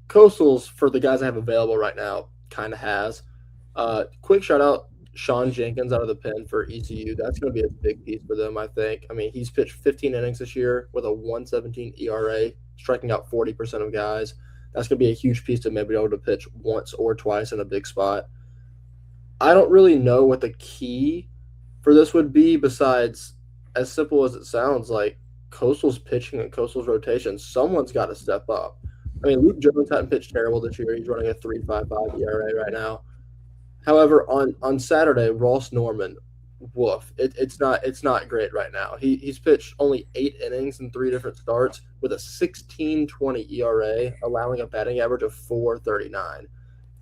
Coastal's, for the guys I have available right now, kind of has. Quick shout out, Sean Jenkins out of the pen for ECU. That's going to be a big piece for them, I think. I mean, he's pitched 15 innings this year with a 1.17 ERA, striking out 40% of guys. That's going to be a huge piece to maybe be able to pitch once or twice in a big spot. I don't really know what the key for this would be besides, as simple as it sounds, like Coastal's pitching and Coastal's rotation. Someone's got to step up. I mean, Luke Jones hadn't pitched terrible this year. He's running a 3.55 ERA right now. However, on Saturday, Ross Norman, woof. It's not great right now. He's pitched only 8 innings in 3 different starts with a 16.20 ERA, allowing a batting average of 4.39.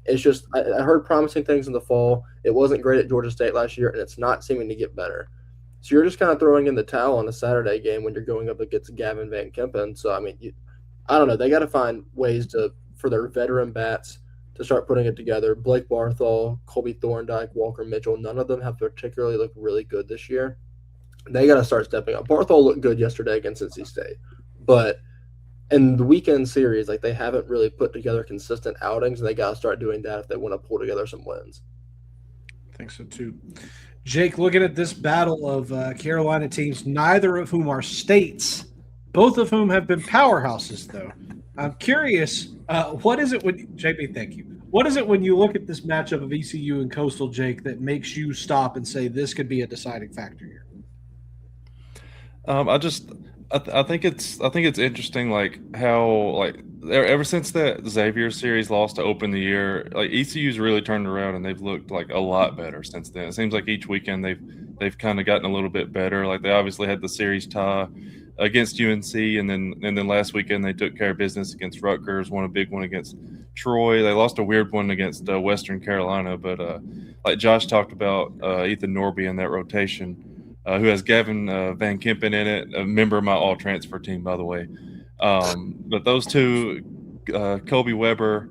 It's just I heard promising things in the fall. It wasn't great at Georgia State last year, and it's not seeming to get better. So you're just kind of throwing in the towel on a Saturday game when you're going up against Gavin Van Kempen. So, I mean, I don't know. They got to find ways for their veteran bats to start putting it together. Blake Barthol, Colby Thorndike, Walker Mitchell, none of them have particularly looked really good this year. They got to start stepping up. Barthol looked good yesterday against NC State. But in the weekend series, they haven't really put together consistent outings, and they got to start doing that if they want to pull together some wins. I think so, too. Jake, looking at this battle of Carolina teams, neither of whom are states, both of whom have been powerhouses, though. I'm curious, what is it when – JP, thank you. What is it when you look at this matchup of ECU and Coastal, Jake, that makes you stop and say this could be a deciding factor here? I think it's interesting, how ever since that Xavier series lost to open the year, ECU's really turned around and they've looked a lot better since then. It seems like each weekend they've kind of gotten a little bit better. They obviously had the series tie against UNC, and then last weekend they took care of business against Rutgers, won a big one against Troy. They lost a weird one against Western Carolina, but like Josh talked about, Ethan Norby in that rotation. Who has Gavin Van Kempen in it, a member of my all-transfer team, by the way. But those two, Kobe Weber,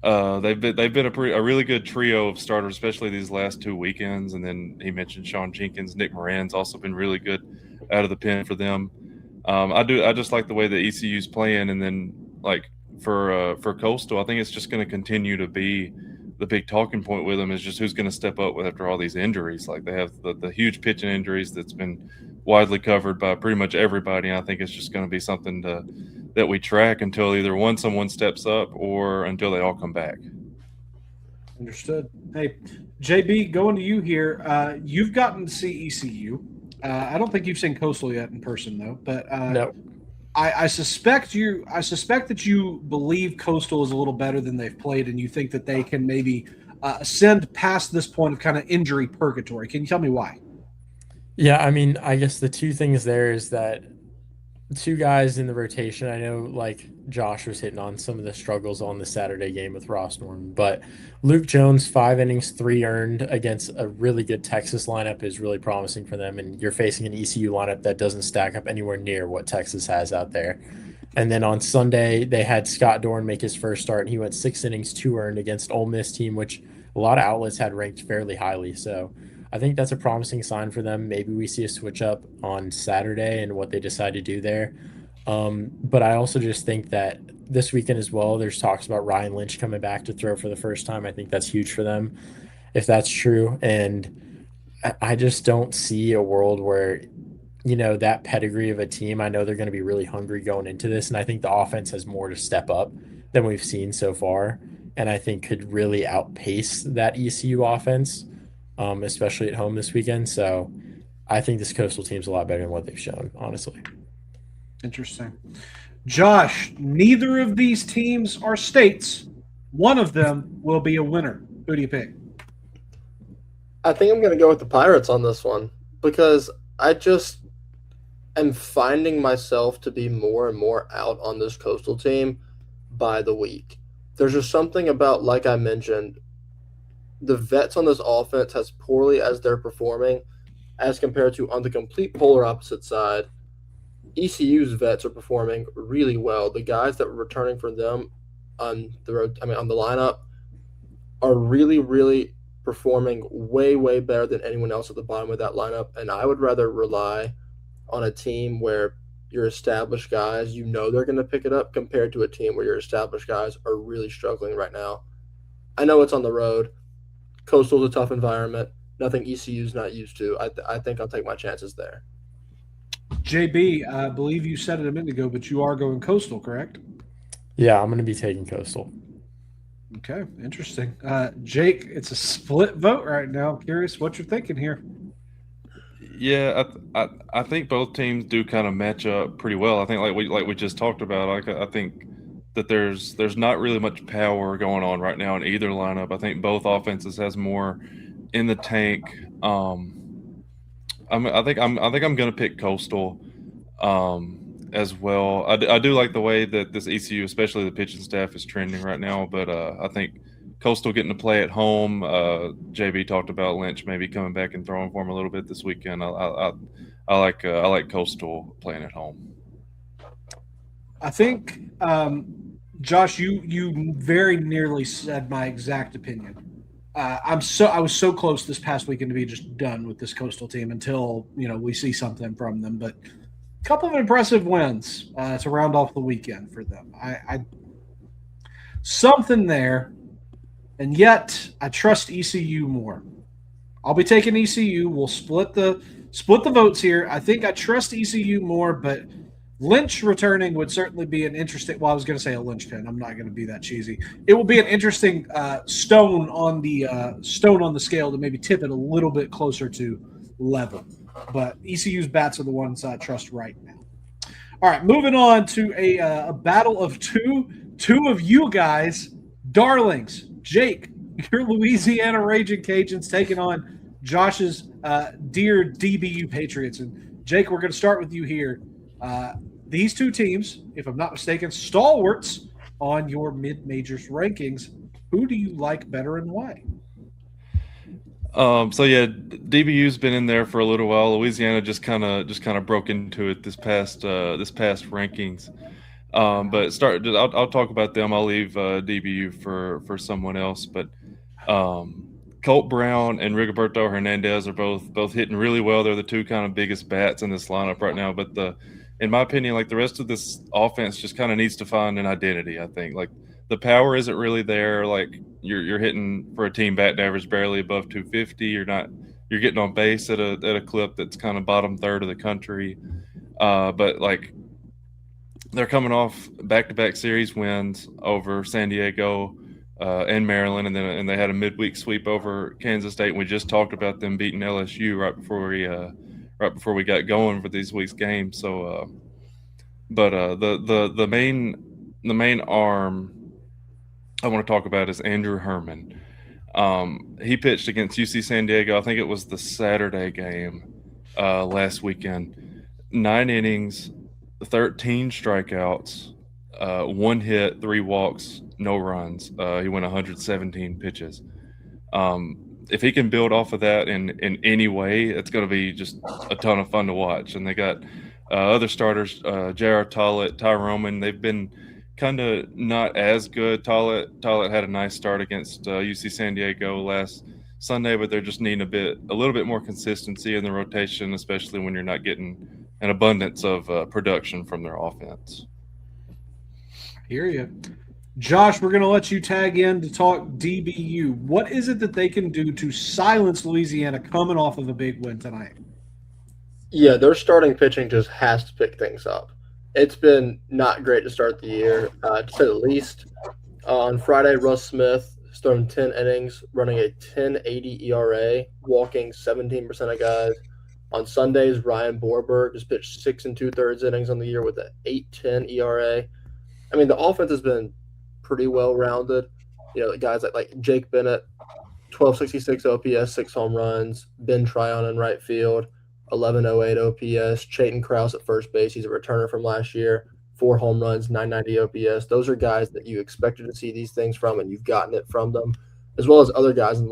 they've been a really good trio of starters, especially these last 2 weekends. And then he mentioned Sean Jenkins, Nick Moran's also been really good out of the pen for them. I just like the way that ECU's playing, and then for Coastal, I think it's just going to continue to be the big talking point with them is just who's going to step up after all these injuries. They have the huge pitching injuries that's been widely covered by pretty much everybody. And I think it's just going to be something that we track until either someone steps up or until they all come back. Understood. Hey, JB, going to you here. You've gotten to see ECU. I don't think you've seen Coastal yet in person, though. But no. I suspect that you believe Coastal is a little better than they've played, and you think that they can maybe ascend past this point of kind of injury purgatory. Can you tell me why? Yeah, I mean, I guess the two things there is that 2 guys in the rotation. I know, Josh was hitting on some of the struggles on the Saturday game with Ross Norman, but Luke Jones, 5 innings, 3 earned against a really good Texas lineup is really promising for them. And you're facing an ECU lineup that doesn't stack up anywhere near what Texas has out there. And then on Sunday, they had Scott Dorn make his first start, and he went 6 innings, 2 earned against Ole Miss team, which a lot of outlets had ranked fairly highly. So I think that's a promising sign for them. Maybe we see a switch up on Saturday and what they decide to do there. But I also just think that this weekend as well, there's talks about Ryan Lynch coming back to throw for the first time. I think that's huge for them if that's true. And I just don't see a world where, that pedigree of a team, I know they're going to be really hungry going into this. And I think the offense has more to step up than we've seen so far. And I think could really outpace that ECU offense, especially at home this weekend. So I think this Coastal team's a lot better than what they've shown, honestly. Interesting. Josh, neither of these teams are states. One of them will be a winner. Who do you pick? I think I'm going to go with the Pirates on this one because I just am finding myself to be more and more out on this Coastal team by the week. There's just something about, like I mentioned, the vets on this offense, as poorly as they're performing, as compared to on the complete polar opposite side, ECU's vets are performing really well. The guys that were returning for them on the lineup are really, really performing way, way better than anyone else at the bottom of that lineup. And I would rather rely on a team where your established guys, they're going to pick it up compared to a team where your established guys are really struggling right now. I know it's on the road. Coastal's a tough environment. Nothing ECU's not used to. I think I'll take my chances there. JB, I believe you said it a minute ago, but you are going Coastal, correct? Yeah, I'm going to be taking Coastal. Okay, interesting. Jake, it's a split vote right now. I'm curious what you're thinking here. Yeah, I think both teams do kind of match up pretty well. I think like we just talked about. I think that there's not really much power going on right now in either lineup. I think both offenses has more in the tank. I think I'm going to pick Coastal as well. I do like the way that this ECU, especially the pitching staff, is trending right now. But I think Coastal getting to play at home. JB talked about Lynch maybe coming back and throwing for him a little bit this weekend. I like Coastal playing at home. I think, Josh, you very nearly said my exact opinion. I was so close this past weekend to be just done with this Coastal team until we see something from them. But a couple of impressive wins to round off the weekend for them. I something there, and yet I trust ECU more. I'll be taking ECU. We'll split the votes here. I think I trust ECU more, but Lynch returning would certainly be an interesting – well, I was going to say a linchpin. I'm not going to be that cheesy. It will be an interesting stone on the scale to maybe tip it a little bit closer to level. But ECU's bats are the ones I trust right now. All right, moving on to a battle of two of you guys, darlings. Jake, your Louisiana Raging Cajuns taking on Josh's dear DBU Patriots. And Jake, we're going to start with you here. These two teams, if I'm not mistaken, stalwarts on your mid-majors rankings. Who do you like better and why? So yeah, DBU's been in there for a little while. Louisiana just kind of broke into it this past rankings. But I'll talk about them. I'll leave DBU for someone else. But Colt Brown and Rigoberto Hernandez are both hitting really well. They're the two kind of biggest bats in this lineup right now. But in my opinion, like the rest of this offense just kind of needs to find an identity. I think like the power isn't really there. Like you're hitting for a team batting average barely above 250. You're getting on base at a clip that's kind of bottom third of the country. But like they're coming off back-to-back series wins over San Diego and Maryland, and they had a midweek sweep over Kansas State. And we just talked about them beating LSU right before we got going for these week's games. So, the main arm I want to talk about is Andrew Herman. He pitched against UC San Diego. I think it was the Saturday game last weekend. 9 innings, 13 strikeouts, 1 hit, 3 walks, no runs. He went 117 pitches. If he can build off of that in any way, it's going to be just a ton of fun to watch. And they got Other starters, J.R. Tollett, Ty Roman, they've been kind of not as good. Tollett had a nice start against UC San Diego last Sunday, but they're just needing a little bit more consistency in the rotation, especially when you're not getting an abundance of production from their offense. I hear you. Josh, we're going to let you tag in to talk DBU. What is it that they can do to silence Louisiana coming off of a big win tonight? Yeah, their starting pitching just has to pick things up. It's been not great to start the year, to say the least. On Friday, Russ Smith has thrown 10 innings, running a 10.80 ERA, walking 17% of guys. On Sundays, Ryan Borberg just pitched 6 2/3 innings on the year with an 8.10 ERA. I mean, the offense has been pretty well-rounded. You know, guys like Jake Bennett, 1266 OPS, 6 home runs. Ben Tryon in right field, 1108 OPS. Chayton Krause at first base. He's a returner from last year, 4 home runs, 990 OPS. Those are guys that you expected to see these things from, and you've gotten it from them, as well as other guys in the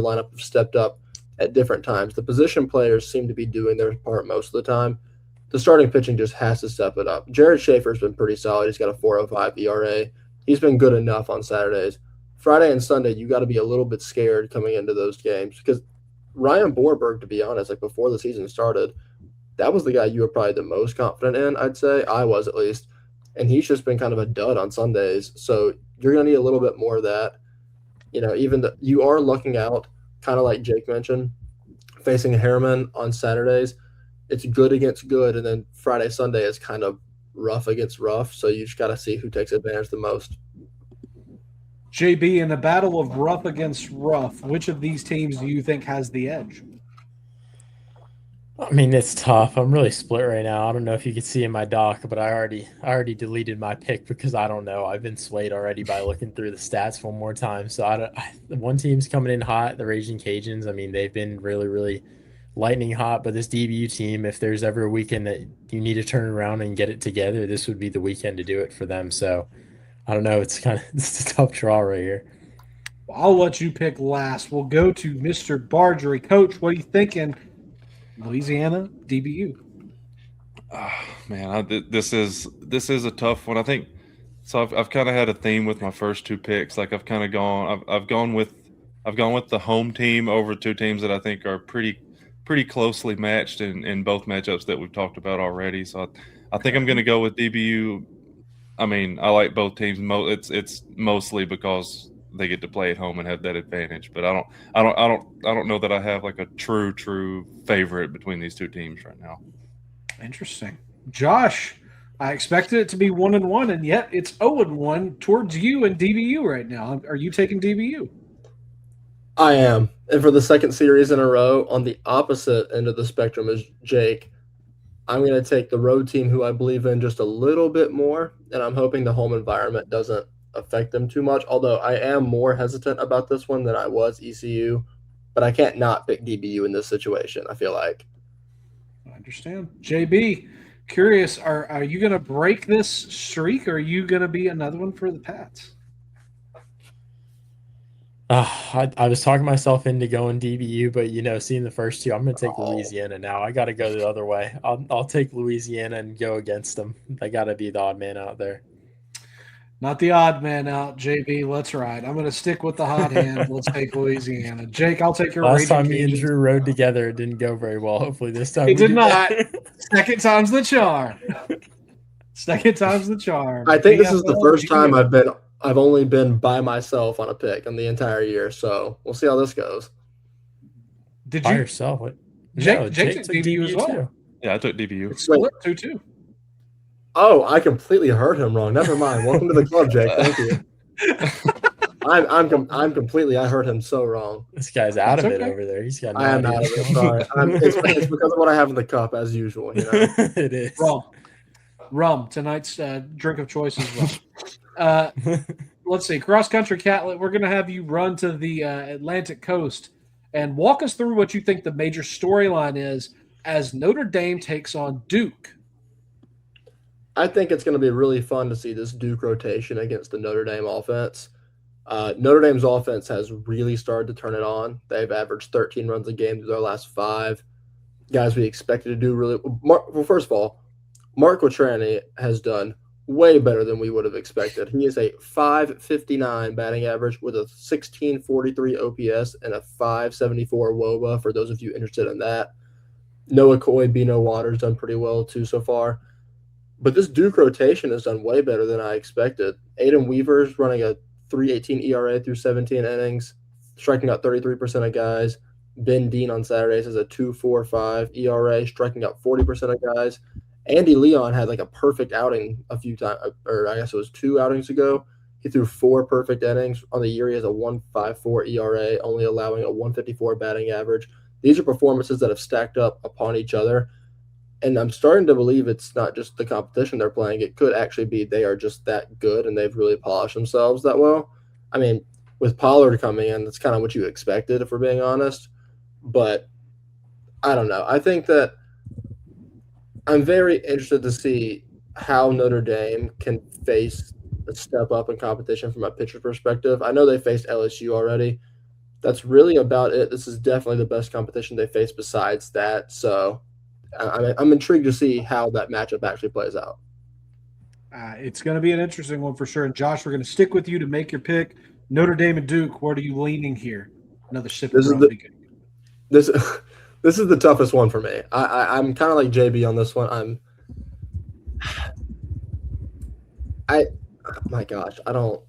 lineup have stepped up at different times. The position players seem to be doing their part most of the time. The starting pitching just has to step it up. Jared Schaefer's been pretty solid. He's got a 4.05 ERA. He's been good enough on Saturdays. Friday and Sunday, you got to be a little bit scared coming into those games because Ryan Borberg, to be honest, like before the season started, that was the guy you were probably the most confident in, I'd say. I was, at least. And he's just been kind of a dud on Sundays. So you're going to need a little bit more of that. You know, you are lucking out, kind of like Jake mentioned, facing Harriman on Saturdays. It's good against good, and then Friday, Sunday is kind of rough against rough. So you just got to see who takes advantage the most. JB, in a battle of rough against rough, which of these teams do you think has the edge? I mean, it's tough. I'm really split right now. I don't know if you can see in my doc, but I already deleted my pick because I don't know. I've been swayed already by looking through the stats one more time. So one team's coming in hot, the Raging Cajuns. I mean, they've been really, really lightning hot. But this DBU team, if there's ever a weekend that you need to turn around and get it together, this would be the weekend to do it for them. So I don't know. It's a tough draw right here. I'll let you pick last. We'll go to Mr. Bargery. Coach, what are you thinking? Louisiana, DBU. Man, this is a tough one. I think so. I've kind of had a theme with my first two picks. Like I've kind of gone with the home team over two teams that I think are pretty closely matched in both matchups that we've talked about already. So I think I'm going to go with DBU. I mean, I like both teams. It's mostly because they get to play at home and have that advantage. But I don't know that I have like a true favorite between these two teams right now. Interesting. Josh, I expected it to be 1-1, and yet it's 0-1 towards you and DBU right now. Are you taking DBU? I am. And for the second series in a row, on the opposite end of the spectrum is Jake. I'm going to take the road team who I believe in just a little bit more, and I'm hoping the home environment doesn't affect them too much, although I am more hesitant about this one than I was ECU, but I can't not pick DBU in this situation, I feel like. I understand. JB, curious, are you going to break this streak, or are you going to be another one for the Pats? I was talking myself into going DBU, but seeing the first two, I'm going to take Louisiana now. I got to go the other way. I'll take Louisiana and go against them. I got to be the odd man out there. Not the odd man out, JB. Let's ride. I'm going to stick with the hot hand. Let's take Louisiana. Jake, I'll take your Last time me and Drew rode together, it didn't go very well. Hopefully this time it did not. Second time's the charm. Second time's the charm. I think this is the first time I've only been by myself on a pick in the entire year, so we'll see how this goes. Did by you yourself? Jake took DBU as well. Too. Yeah, I took DBU. It's split 2-2. Oh, I completely heard him wrong. Never mind. Welcome to the club, Jake. Thank you. I'm completely. I heard him so wrong. This guy's out of it over there. He's got. I am out of it. Sorry. It's because of what I have in the cup, as usual. It is rum. Tonight's drink of choice is rum. Let's see. Cross country Catlett. We're going to have you run to the Atlantic coast and walk us through what you think the major storyline is as Notre Dame takes on Duke. I think it's going to be really fun to see this Duke rotation against the Notre Dame offense. Notre Dame's offense has really started to turn it on. They've averaged 13 runs a game through their last 5. guys we expected to do really well. First of all, Mark Quattrani has done way better than we would have expected. He is a 559 batting average with a 1643 OPS and a 574 WOBA, for those of you interested in that. Noah Coy, Bino Waters done pretty well too so far. But this Duke rotation has done way better than I expected. Aiden Weaver's running a 3.18 ERA through 17 innings, striking out 33% of guys. Ben Dean on Saturdays has a 2.45 ERA, striking out 40% of guys. Andy Leon had like a perfect outing a few times, or I guess it was 2 outings ago. He threw 4 perfect innings. On the year, he has a 1.54 ERA, only allowing a 154 batting average. These are performances that have stacked up upon each other. And I'm starting to believe it's not just the competition they're playing. It could actually be they are just that good and they've really polished themselves that well. I mean, with Pollard coming in, that's kind of what you expected, if we're being honest. But I don't know. I think that I'm very interested to see how Notre Dame can face a step up in competition from a pitcher perspective. I know they faced LSU already. That's really about it. This is definitely the best competition they faced besides that. So I'm intrigued to see how that matchup actually plays out. It's going to be an interesting one for sure. And Josh, we're going to stick with you to make your pick. Notre Dame and Duke, what are you leaning here? Another sip of rum. This is the toughest one for me. I'm kind of like JB on this one. Oh my gosh, I don't.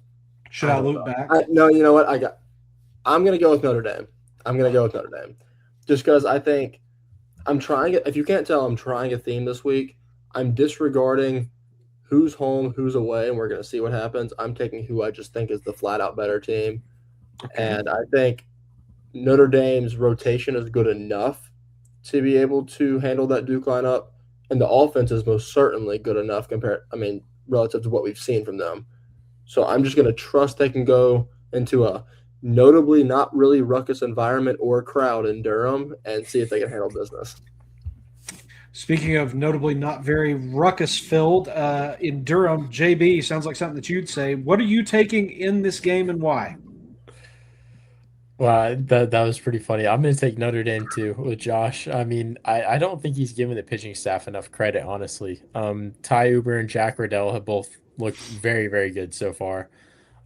Should I loop back? No, you know what? I'm going to go with Notre Dame. Just because I think I'm trying it. If you can't tell, I'm trying a theme this week. I'm disregarding who's home, who's away, and we're going to see what happens. I'm taking who I just think is the flat-out better team. Okay. And I think Notre Dame's rotation is good enough to be able to handle that Duke lineup, and the offense is most certainly good enough relative to what we've seen from them. So I'm just going to trust they can go into a notably not really ruckus environment or crowd in Durham and see if they can handle business. Speaking of notably not very ruckus-filled in Durham, JB, sounds like something that you'd say. What are you taking in this game and why? Well, that was pretty funny. I'm going to take Notre Dame too with Josh. I mean, I don't think he's given the pitching staff enough credit, honestly. Ty Uber and Jack Riddell have both looked very, very good so far.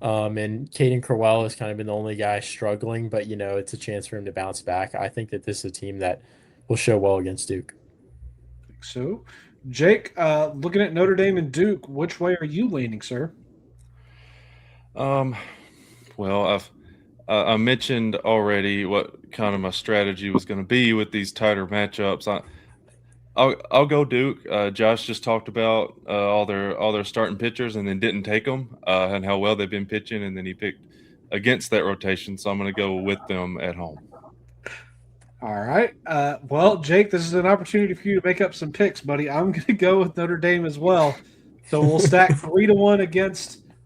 And Caden Crowell has kind of been the only guy struggling, but, it's a chance for him to bounce back. I think that this is a team that will show well against Duke. I think so. Jake, looking at Notre Dame and Duke, which way are you leaning, sir? Well, I mentioned already what kind of my strategy was going to be with these tighter matchups. I'll go Duke. Josh just talked about all their starting pitchers and then didn't take them and how well they've been pitching, and then he picked against that rotation. So I'm going to go with them at home. All right. Well, Jake, this is an opportunity for you to make up some picks, buddy. I'm going to go with Notre Dame as well. So we'll stack 3-1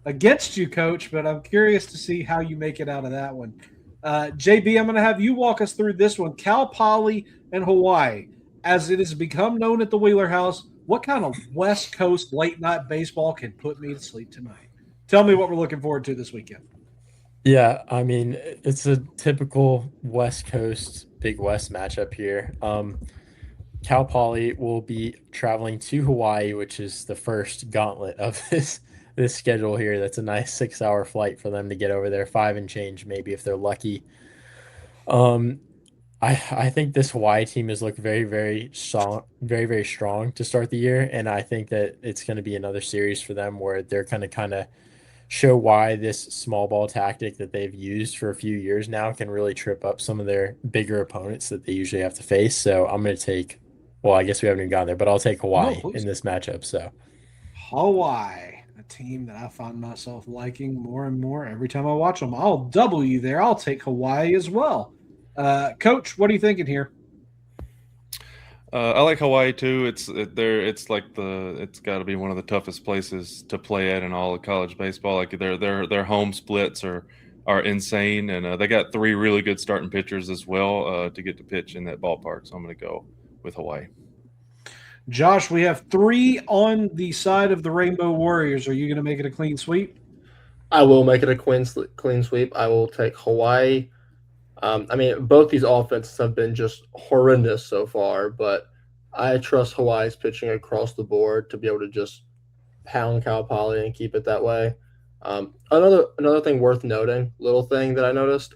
against you, Coach. But I'm curious to see how you make it out of that one. JB, I'm going to have you walk us through this one. Cal Poly and Hawaii. As it has become known at the Wheeler House, what kind of West Coast late-night baseball can put me to sleep tonight? Tell me what we're looking forward to this weekend. Yeah, I mean, it's a typical West Coast Big West matchup here. Cal Poly will be traveling to Hawaii, which is the first gauntlet of this schedule here. That's a nice 6-hour flight for them to get over there, 5 and change maybe if they're lucky. I think this Hawaii team has looked very, very strong, very, very strong to start the year, and I think that it's going to be another series for them where they're going to kind of show why this small ball tactic that they've used for a few years now can really trip up some of their bigger opponents that they usually have to face. So I'm going to take, well, I guess we haven't even gone there, but I'll take Hawaii in this matchup. So Hawaii, a team that I find myself liking more and more every time I watch them. I'll double you there. I'll take Hawaii as well. Coach, what are you thinking here? I like Hawaii too. It's got to be one of the toughest places to play at in all of college baseball. Like their home splits are insane, and they got 3 really good starting pitchers as well to get to pitch in that ballpark. So I'm going to go with Hawaii. Josh, we have 3 on the side of the Rainbow Warriors. Are you going to make it a clean sweep? I will make it a clean sweep. I will take Hawaii. I mean, both these offenses have been just horrendous so far, but I trust Hawaii's pitching across the board to be able to just pound Cal Poly and keep it that way. Another thing worth noting, little thing that I noticed,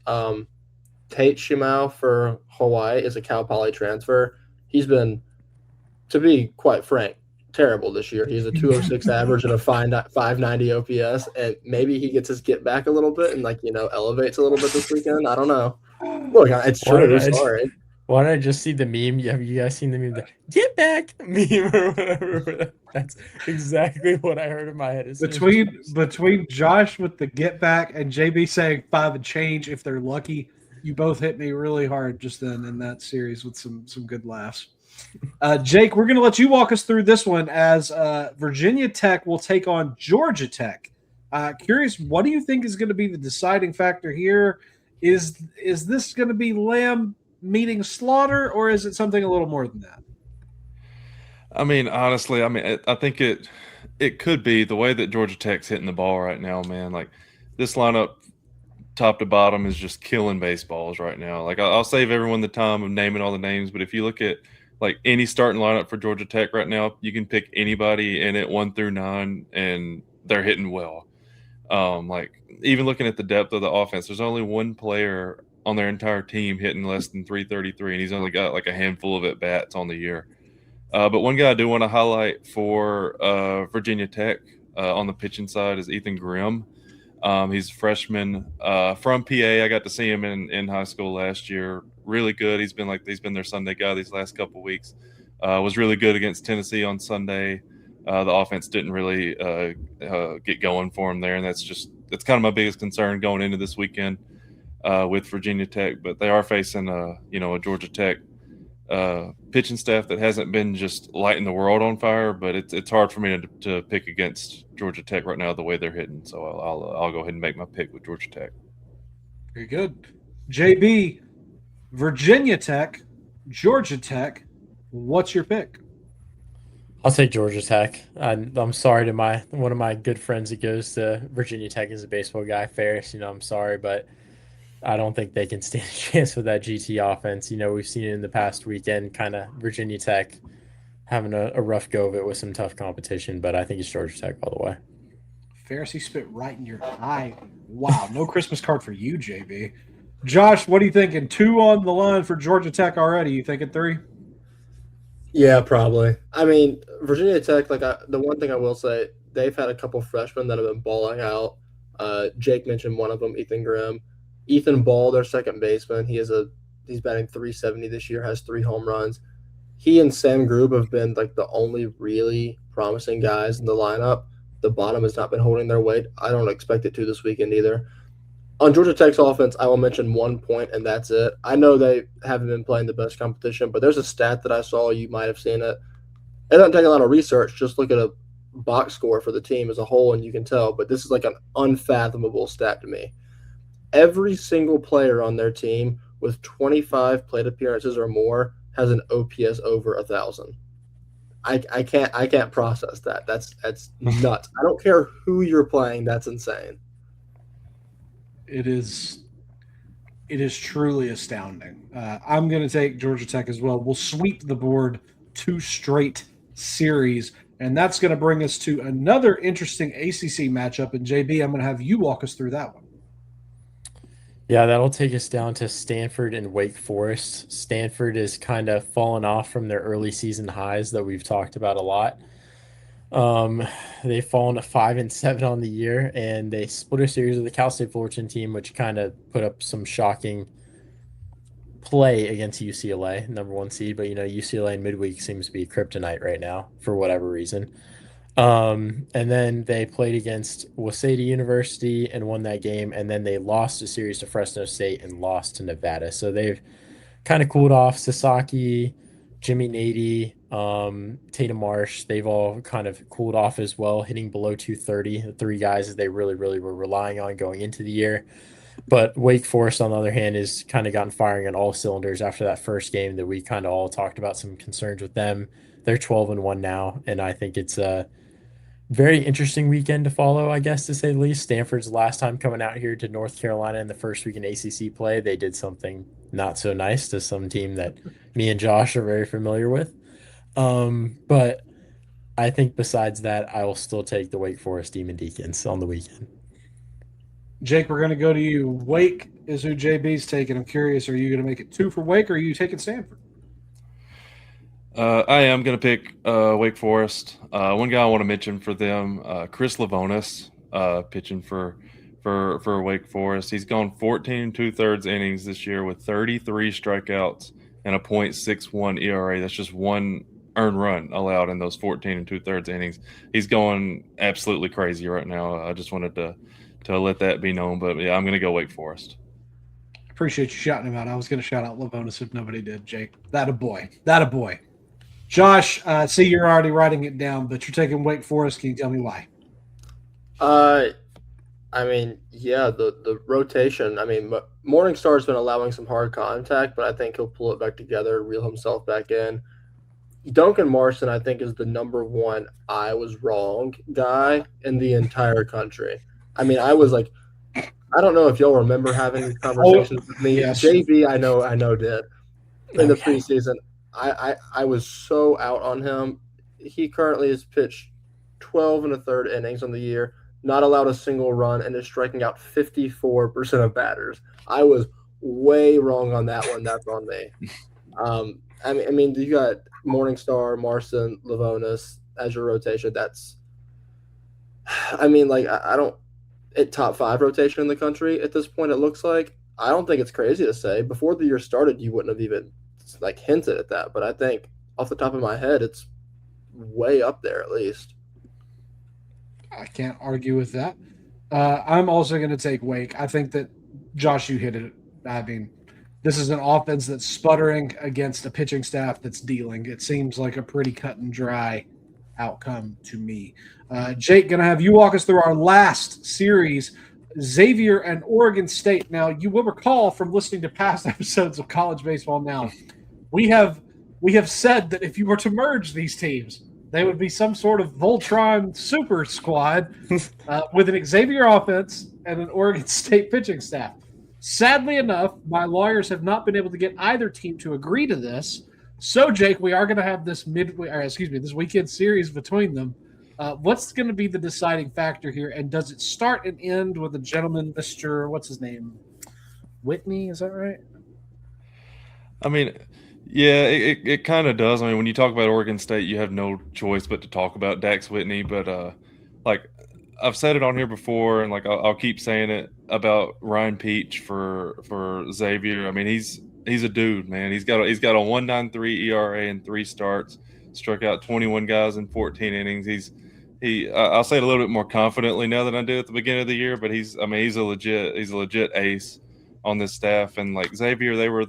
Tate Shimao for Hawaii is a Cal Poly transfer. He's been, to be quite frank, terrible this year. He's a 206 average and a 590 OPS, and maybe he gets his get back a little bit and elevates a little bit this weekend. I don't know. Look, it's true. Sorry. Why did I just see the meme? Have you guys seen the meme? The get back meme or whatever. That's exactly what I heard in my head. Between Josh with the get back and JB saying 5 and change if they're lucky, you both hit me really hard just then in that series with some good laughs. Jake, we're going to let you walk us through this one as Virginia Tech will take on Georgia Tech. Curious, what do you think is going to be the deciding factor here? Is this going to be Lamb meeting Slaughter, or is it something a little more than that? I mean, honestly, I think it could be the way that Georgia Tech's hitting the ball right now, man. Like, this lineup, top to bottom, is just killing baseballs right now. Like, I'll save everyone the time of naming all the names, but if you look at like any starting lineup for Georgia Tech right now, you can pick anybody in it 1 through 9, and they're hitting well. Like, even looking at the depth of the offense, there's only one player on their entire team hitting less than 333, and he's only got like a handful of at-bats on the year. But one guy I do want to highlight for Virginia Tech on the pitching side is Ethan Grimm. He's a freshman from PA. I got to see him in high school last year. Really good. He's been their Sunday guy these last couple of weeks. Was really good against Tennessee on Sunday. The offense didn't really get going for him there, and that's kind of my biggest concern going into this weekend with Virginia Tech. But they are facing a Georgia Tech pitching staff that hasn't been just lighting the world on fire. But it's hard for me to pick against Georgia Tech right now the way they're hitting. So I'll go ahead and make my pick with Georgia Tech. Very good, JB. Virginia Tech, Georgia Tech. What's your pick? I'll take Georgia Tech. I'm sorry to one of my good friends that goes to Virginia Tech as a baseball guy, Ferris. I'm sorry, but I don't think they can stand a chance with that GT offense. We've seen it in the past weekend, kind of Virginia Tech having a rough go of it with some tough competition, but I think it's Georgia Tech all the way. Ferris, he spit right in your eye. Wow, no Christmas card for you, JB. Josh, what are you thinking? 2 on the line for Georgia Tech already. You thinking 3? Yeah, probably. I mean, Virginia Tech, the one thing I will say, they've had a couple freshmen that have been balling out. Jake mentioned one of them, Ethan Grimm. Ethan Ball, their second baseman, he's batting 370 this year, has 3 home runs. He and Sam Grube have been like the only really promising guys in the lineup. The bottom has not been holding their weight. I don't expect it to this weekend either. On Georgia Tech's offense, I will mention 1 point, and that's it. I know they haven't been playing the best competition, but there's a stat that I saw. You might have seen it. It doesn't take a lot of research. Just look at a box score for the team as a whole, and you can tell. But this is like an unfathomable stat to me. Every single player on their team with 25 plate appearances or more has an OPS over 1,000. I can't process that. That's nuts. I don't care who you're playing. That's insane. It is truly astounding. I'm going to take Georgia Tech as well. We'll sweep the board 2 straight series, and that's going to bring us to another interesting ACC matchup. And JB, I'm going to have you walk us through that one. Yeah, that'll take us down to Stanford and Wake Forest. Stanford is kind of fallen off from their early season highs that we've talked about a lot. They've fallen to 5-7 on the year, and they split a series with the Cal State Fullerton team, which kind of put up some shocking play against UCLA, number 1 seed. But UCLA in midweek seems to be kryptonite right now for whatever reason. And then they played against Waseda University and won that game, and then they lost a series to Fresno State and lost to Nevada. So they've kind of cooled off. Sasaki, Jimmy Nady, Tatum Marsh, they've all kind of cooled off as well, hitting below 230. The 3 guys that they really, really were relying on going into the year. But Wake Forest, on the other hand, has kind of gotten firing on all cylinders after that first game that we kind of all talked about some concerns with them. They're 12-1 now, and I think it's very interesting weekend to follow, I guess, to say the least. Stanford's last time coming out here to North Carolina in the first week in ACC play, they did something not so nice to some team that me and Josh are very familiar with. But I think besides that, I will still take the Wake Forest Demon Deacons on the weekend. Jake, we're going to go to you. Wake is who JB's taking. I'm curious, are you going to make it 2 for Wake, or are you taking Stanford? I am going to pick Wake Forest. One guy I want to mention for them, Chris Lavonis, pitching for Wake Forest. He's gone 14 2/3 innings this year with 33 strikeouts and a .61 ERA. That's just one earned run allowed in those 14 2/3 innings. He's going absolutely crazy right now. I just wanted to let that be known. But, yeah, I'm going to go Wake Forest. Appreciate you shouting him out. I was going to shout out Lavonis if nobody did, Jake. That a boy. That a boy. Josh, see you're already writing it down, but you're taking Wake Forest. Can you tell me why? I mean, yeah, the rotation. I mean, Morningstar's been allowing some hard contact, but I think he'll pull it back together, reel himself back in. Duncan Marston, I think, is the number one I was wrong guy in the entire country. I mean, I was like, I don't know if y'all remember having these conversations with me. Yes. JB, I know did in the preseason. I was so out on him. He currently has pitched 12 1/3 innings on the year, not allowed a single run, and is striking out 54% of batters. I was way wrong on that one. That's on me. I mean, you got Morningstar, Marston, Lavonis as your rotation. That's, I mean, like, I don't – top 5 rotation in the country at this point, it looks like. I don't think it's crazy to say. Before the year started, you wouldn't have even – like hinted at that, but I think off the top of my head, it's way up there at least. I can't argue with that. I'm also going to take Wake. I think that, Josh, you hit it. I mean, this is an offense that's sputtering against a pitching staff that's dealing. It seems like a pretty cut and dry outcome to me. Jake, going to have you walk us through our last series, Xavier and Oregon State. Now, you will recall from listening to past episodes of College Baseball Now, we have said that if you were to merge these teams, they would be some sort of Voltron super squad with an Xavier offense and an Oregon State pitching staff. Sadly enough, my lawyers have not been able to get either team to agree to this. So, Jake, we are going to have this this weekend series between them. What's going to be the deciding factor here, and does it start and end with a gentleman, Mr. what's his name, Whitney? Is that right? I mean, yeah, it kind of does. I mean, when you talk about Oregon State, you have no choice but to talk about Dax Whitney. But like I've said it on here before, and like I'll keep saying it about Ryan Peach for Xavier. I mean, he's a dude, man. He's got a 1.93 ERA in 3 starts, struck out 21 guys in 14 innings. I'll say it a little bit more confidently now than I did at the beginning of the year, but he's a legit ace on this staff. And like Xavier, they were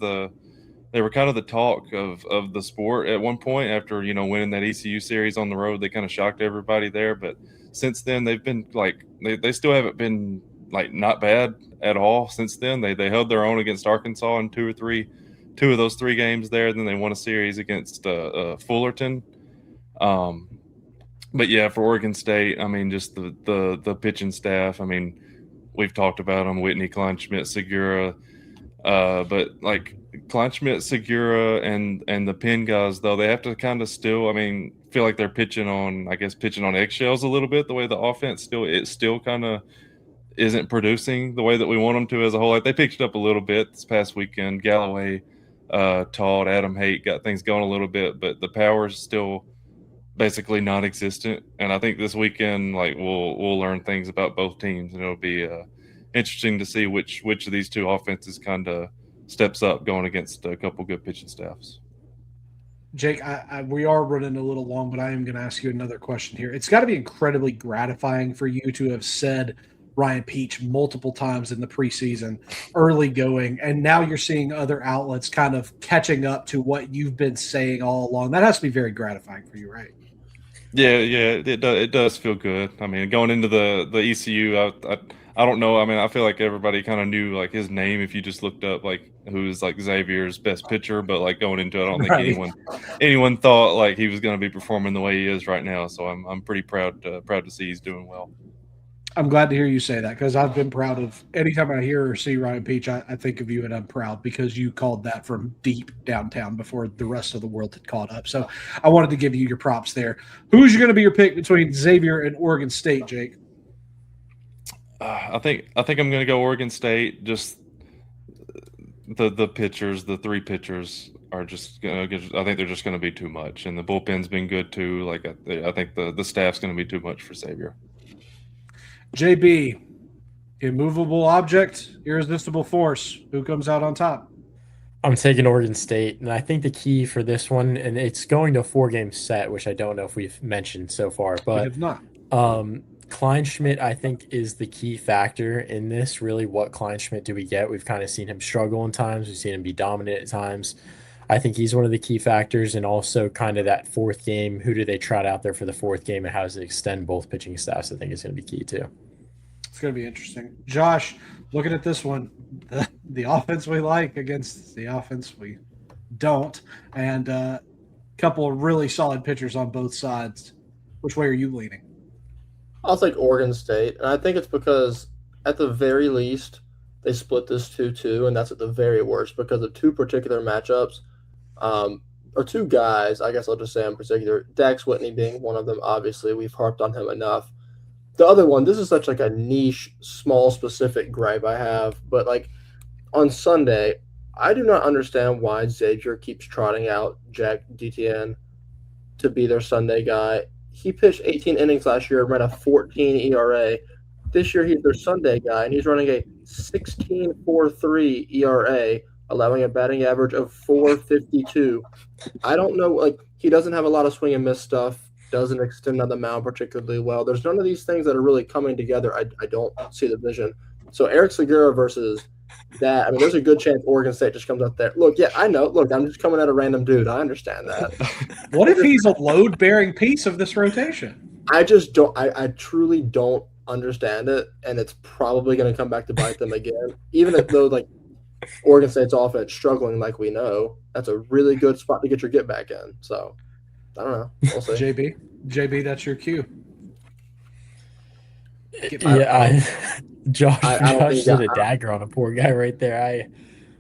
kind of the talk of the sport at one point after, winning that ECU series on the road. They kind of shocked everybody there. But since then, they've been like, they still haven't been like not bad at all since then. They held their own against Arkansas in 2 of those 3 games there. Then they won a series against Fullerton. But yeah, for Oregon State, I mean, just the pitching staff. I mean, we've talked about them: Whitney, Kleinschmidt, Segura. But like Kleinschmidt, Segura, and the Penn guys, though, they have to kind of still, I mean, feel like they're pitching on eggshells a little bit. The way the offense still kind of isn't producing the way that we want them to as a whole. Like they picked it up a little bit this past weekend. Galloway, Todd, Adam Haight got things going a little bit, but the power is still basically non-existent. And I think this weekend, like we'll learn things about both teams, and it'll be interesting to see which of these 2 offenses kind of steps up going against a couple good pitching staffs. Jake, we are running a little long, but I am going to ask you another question here. It's got to be incredibly gratifying for you to have said Ryan Peach multiple times in the preseason, early going, and now you're seeing other outlets kind of catching up to what you've been saying all along. That has to be very gratifying for you, right? Yeah, it does feel good. I mean, going into the ECU, I don't know. I mean, I feel like everybody kind of knew like his name if you just looked up like who's like Xavier's best pitcher, but like going into it, I don't think Right. anyone thought like he was going to be performing the way he is right now. So I'm pretty proud to see he's doing well. I'm glad to hear you say that because I've been proud of anytime I hear or see Ryan Peach, I think of you and I'm proud because you called that from deep downtown before the rest of the world had caught up. So I wanted to give you your props there. Who's going to be your pick between Xavier and Oregon State, Jake? I think I'm going to go Oregon State. Just the pitchers, the three pitchers are just going to. I think they're just going to be too much, and the bullpen's been good too. Like I think the staff's going to be too much for Xavier. JB, immovable object, irresistible force. Who comes out on top? I'm taking Oregon State, and I think the key for this one, and it's going to a 4-game set, which I don't know if we've mentioned so far, but We have not. Kleinschmidt, I think, is the key factor in this. Really, what Kleinschmidt do we get? We've kind of seen him struggle in times. We've seen him be dominant at times. I think he's one of the key factors, and also kind of that fourth game. Who do they trot out there for the fourth game, and how does it extend both pitching staffs? I think is going to be key too. It's going to be interesting. Josh, looking at this one, the offense we like against the offense we don't, and a couple of really solid pitchers on both sides. Which way are you leaning? I'll take Oregon State, and I think it's because at the very least they split this 2-2, and that's at the very worst because of two particular matchups, or two guys. I guess I'll just say in particular, Dax Whitney being one of them. Obviously, we've harped on him enough. The other one, this is such like a niche, small, specific gripe I have, but like on Sunday, I do not understand why Xavier keeps trotting out Jack DTN to be their Sunday guy. He pitched 18 innings last year and ran a 14 ERA. This year he's their Sunday guy, and he's running a 16.43 ERA, allowing a batting average of 4.52. I don't know, like he doesn't have a lot of swing and miss stuff. Doesn't extend on the mound particularly well. There's none of these things that are really coming together. I don't see the vision. So Eric Segura versus that, I mean, there's a good chance Oregon State just comes out there. Look, yeah, I know. Look, I'm just coming at a random dude. I understand that. What if he's a load-bearing piece of this rotation? I just don't. I truly don't understand it, and it's probably going to come back to bite them again. Even though like Oregon State's offense struggling, like we know, that's a really good spot to get your get back in. So. I don't know. We'll see. JB, that's your cue. Josh did a dagger on a poor guy right there.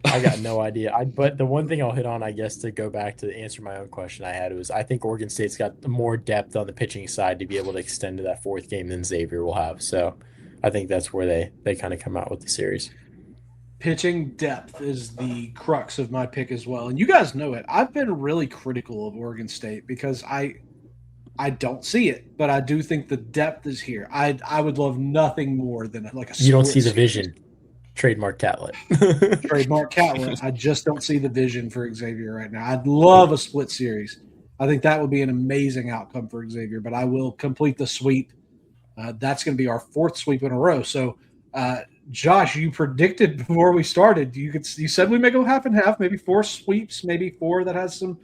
I got no idea. But the one thing I'll hit on, I guess, to go back to answer my own question I had was I think Oregon State's got more depth on the pitching side to be able to extend to that fourth game than Xavier will have. So I think that's where they kind of come out with the series. Pitching depth is the crux of my pick as well. And you guys know it. I've been really critical of Oregon State because I don't see it, but I do think the depth is here. I would love nothing more than like a You don't see the vision. Trademark Catlett. Trademark Catlett. I just don't see the vision for Xavier right now. I'd love a split series. I think that would be an amazing outcome for Xavier, but I will complete the sweep. That's going to be our fourth sweep in a row. So, Josh, you predicted before we started. You said we may go half and half, maybe 4 sweeps, maybe 4 that has some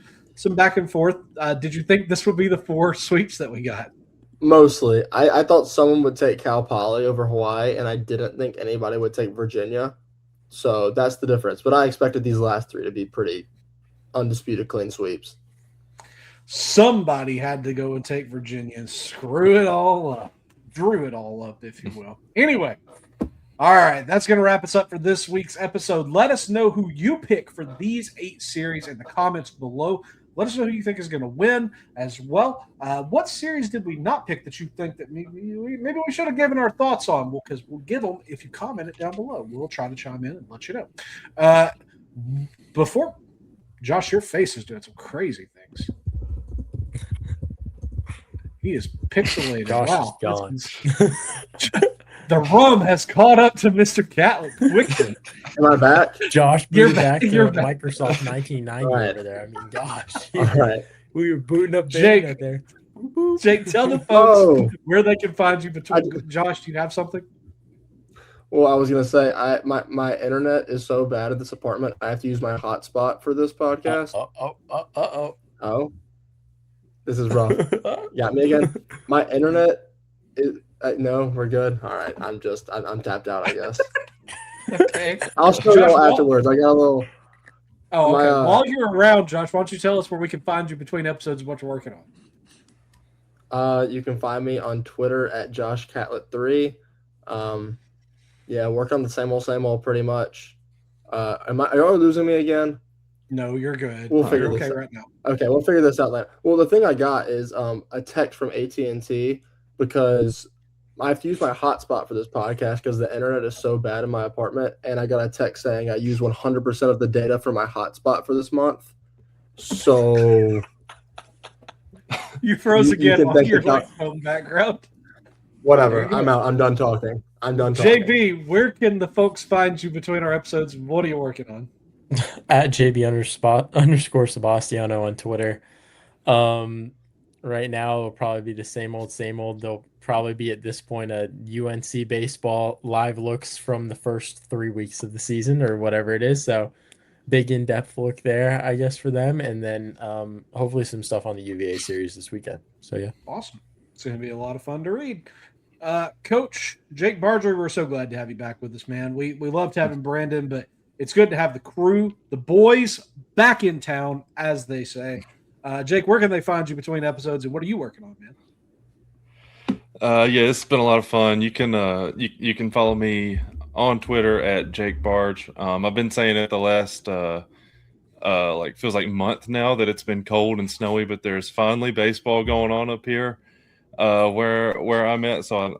back and forth. Did you think this would be the 4 sweeps that we got? Mostly. I thought someone would take Cal Poly over Hawaii, and I didn't think anybody would take Virginia. So that's the difference. But I expected these last 3 to be pretty undisputed clean sweeps. Somebody had to go and take Virginia and screw it all up. Drew it all up, if you will. Anyway. All right, that's going to wrap us up for this week's episode. Let us know who you pick for these 8 series in the comments below. Let us know who you think is going to win as well. What series did we not pick that you think that maybe we should have given our thoughts on? Well, because we'll give them if you comment it down below. We'll try to chime in and let you know. Before, Josh, your face is doing some crazy things. He is pixelated. Josh wow. is gone. The rum has caught up to Mr. Catlett quickly. Am I back? Josh, You're back to back. Microsoft 1990 Right. over there. I mean, gosh. All right. We were booting up Jake. out there. Jake, tell the folks Oh. where they can find you. Josh, do you have something? Well, I was gonna say my internet is so bad at this apartment. I have to use my hotspot for this podcast. Oh. Oh, This is rough. Got me again. My internet is no, we're good. All right, I'm tapped out, I guess. Okay. I'll show Josh, you afterwards. I got a little. Oh, okay. My, While you're around, Josh, why don't you tell us where we can find you between episodes and what you're working on? You can find me on Twitter at JoshCatlett3. Yeah, work on the same old pretty much. Are you losing me again? No, you're good. We'll figure You're this okay out. right now. Okay, we'll figure this out later. Well, the thing I got is a text from AT&T because I have to use my hotspot for this podcast because the internet is so bad in my apartment, and I got a text saying I use 100% of the data for my hotspot for this month. So You froze You again can while thank you're the like home background. whatever. There you go. I'm out. I'm done talking. JB, where can the folks find you between our episodes? What are you working on? At JB _Sebastiano on Twitter. Right now it'll probably be the same old. There'll probably be at this point a UNC baseball live looks from the first 3 weeks of the season or whatever it is. So big in-depth look there, I guess, for them. And then hopefully some stuff on the UVA series this weekend. So yeah. Awesome. It's going to be a lot of fun to read. Coach Jake Bargery, we're so glad to have you back with us, man. We loved having Brandon, but it's good to have the crew, the boys, back in town, as they say. Jake, where can they find you between episodes, and what are you working on, man? Yeah, it's been a lot of fun. You can you can follow me on Twitter at Jake Barge. I've been saying it the last like feels like month now that it's been cold and snowy, but there's finally baseball going on up here where I'm at. So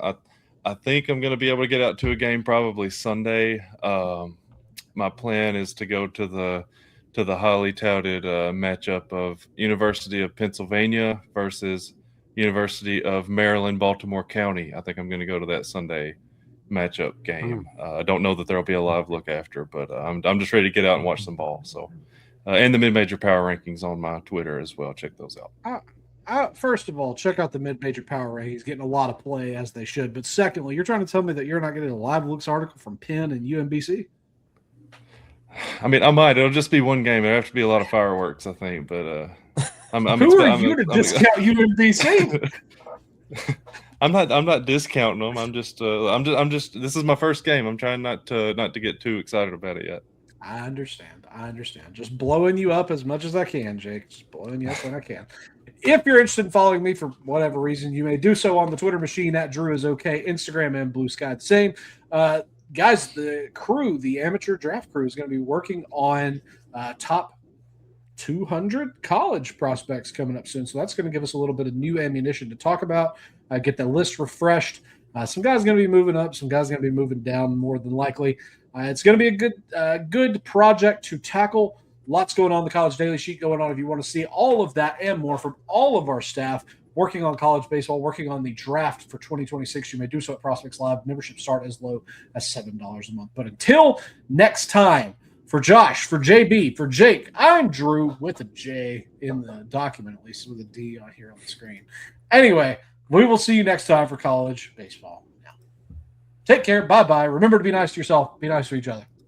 I think I'm going to be able to get out to a game probably Sunday. My plan is to go to the highly touted matchup of University of Pennsylvania versus University of Maryland, Baltimore County. I think I'm going to go to that Sunday matchup game. I don't know that there'll be a live look after, but I'm just ready to get out and watch some ball. So, and the mid-major power rankings on my Twitter as well. Check those out. First of all, check out the mid-major power rankings, getting a lot of play as they should. But secondly, you're trying to tell me that you're not getting a live looks article from Penn and UMBC? I mean, I might. It'll just be one game. It'll have to be a lot of fireworks, I think. But Who are you to discount UMBC? I'm not discounting them. I'm just. This is my first game. I'm trying not to get too excited about it yet. I understand. Just blowing you up as much as I can, Jake. Just blowing you up when I can. If you're interested in following me for whatever reason, you may do so on the Twitter machine at Drew is okay, Instagram and Blue Sky the same. Guys, the crew, the amateur draft crew, is going to be working on top 200 college prospects coming up soon. So that's going to give us a little bit of new ammunition to talk about, get the list refreshed. Some guys are going to be moving up. Some guys are going to be moving down more than likely. It's going to be a good project to tackle. Lots going on in the College Daily Sheet going on. If you want to see all of that and more from all of our staff working on college baseball, working on the draft for 2026, you may do so at Prospects Live. Membership start as low as $7 a month. But until next time, for Josh, for JB, for Jake, I'm Drew with a J in the document, at least with a D on here on the screen. Anyway, we will see you next time for college baseball. Now, take care. Bye-bye. Remember to be nice to yourself. Be nice to each other.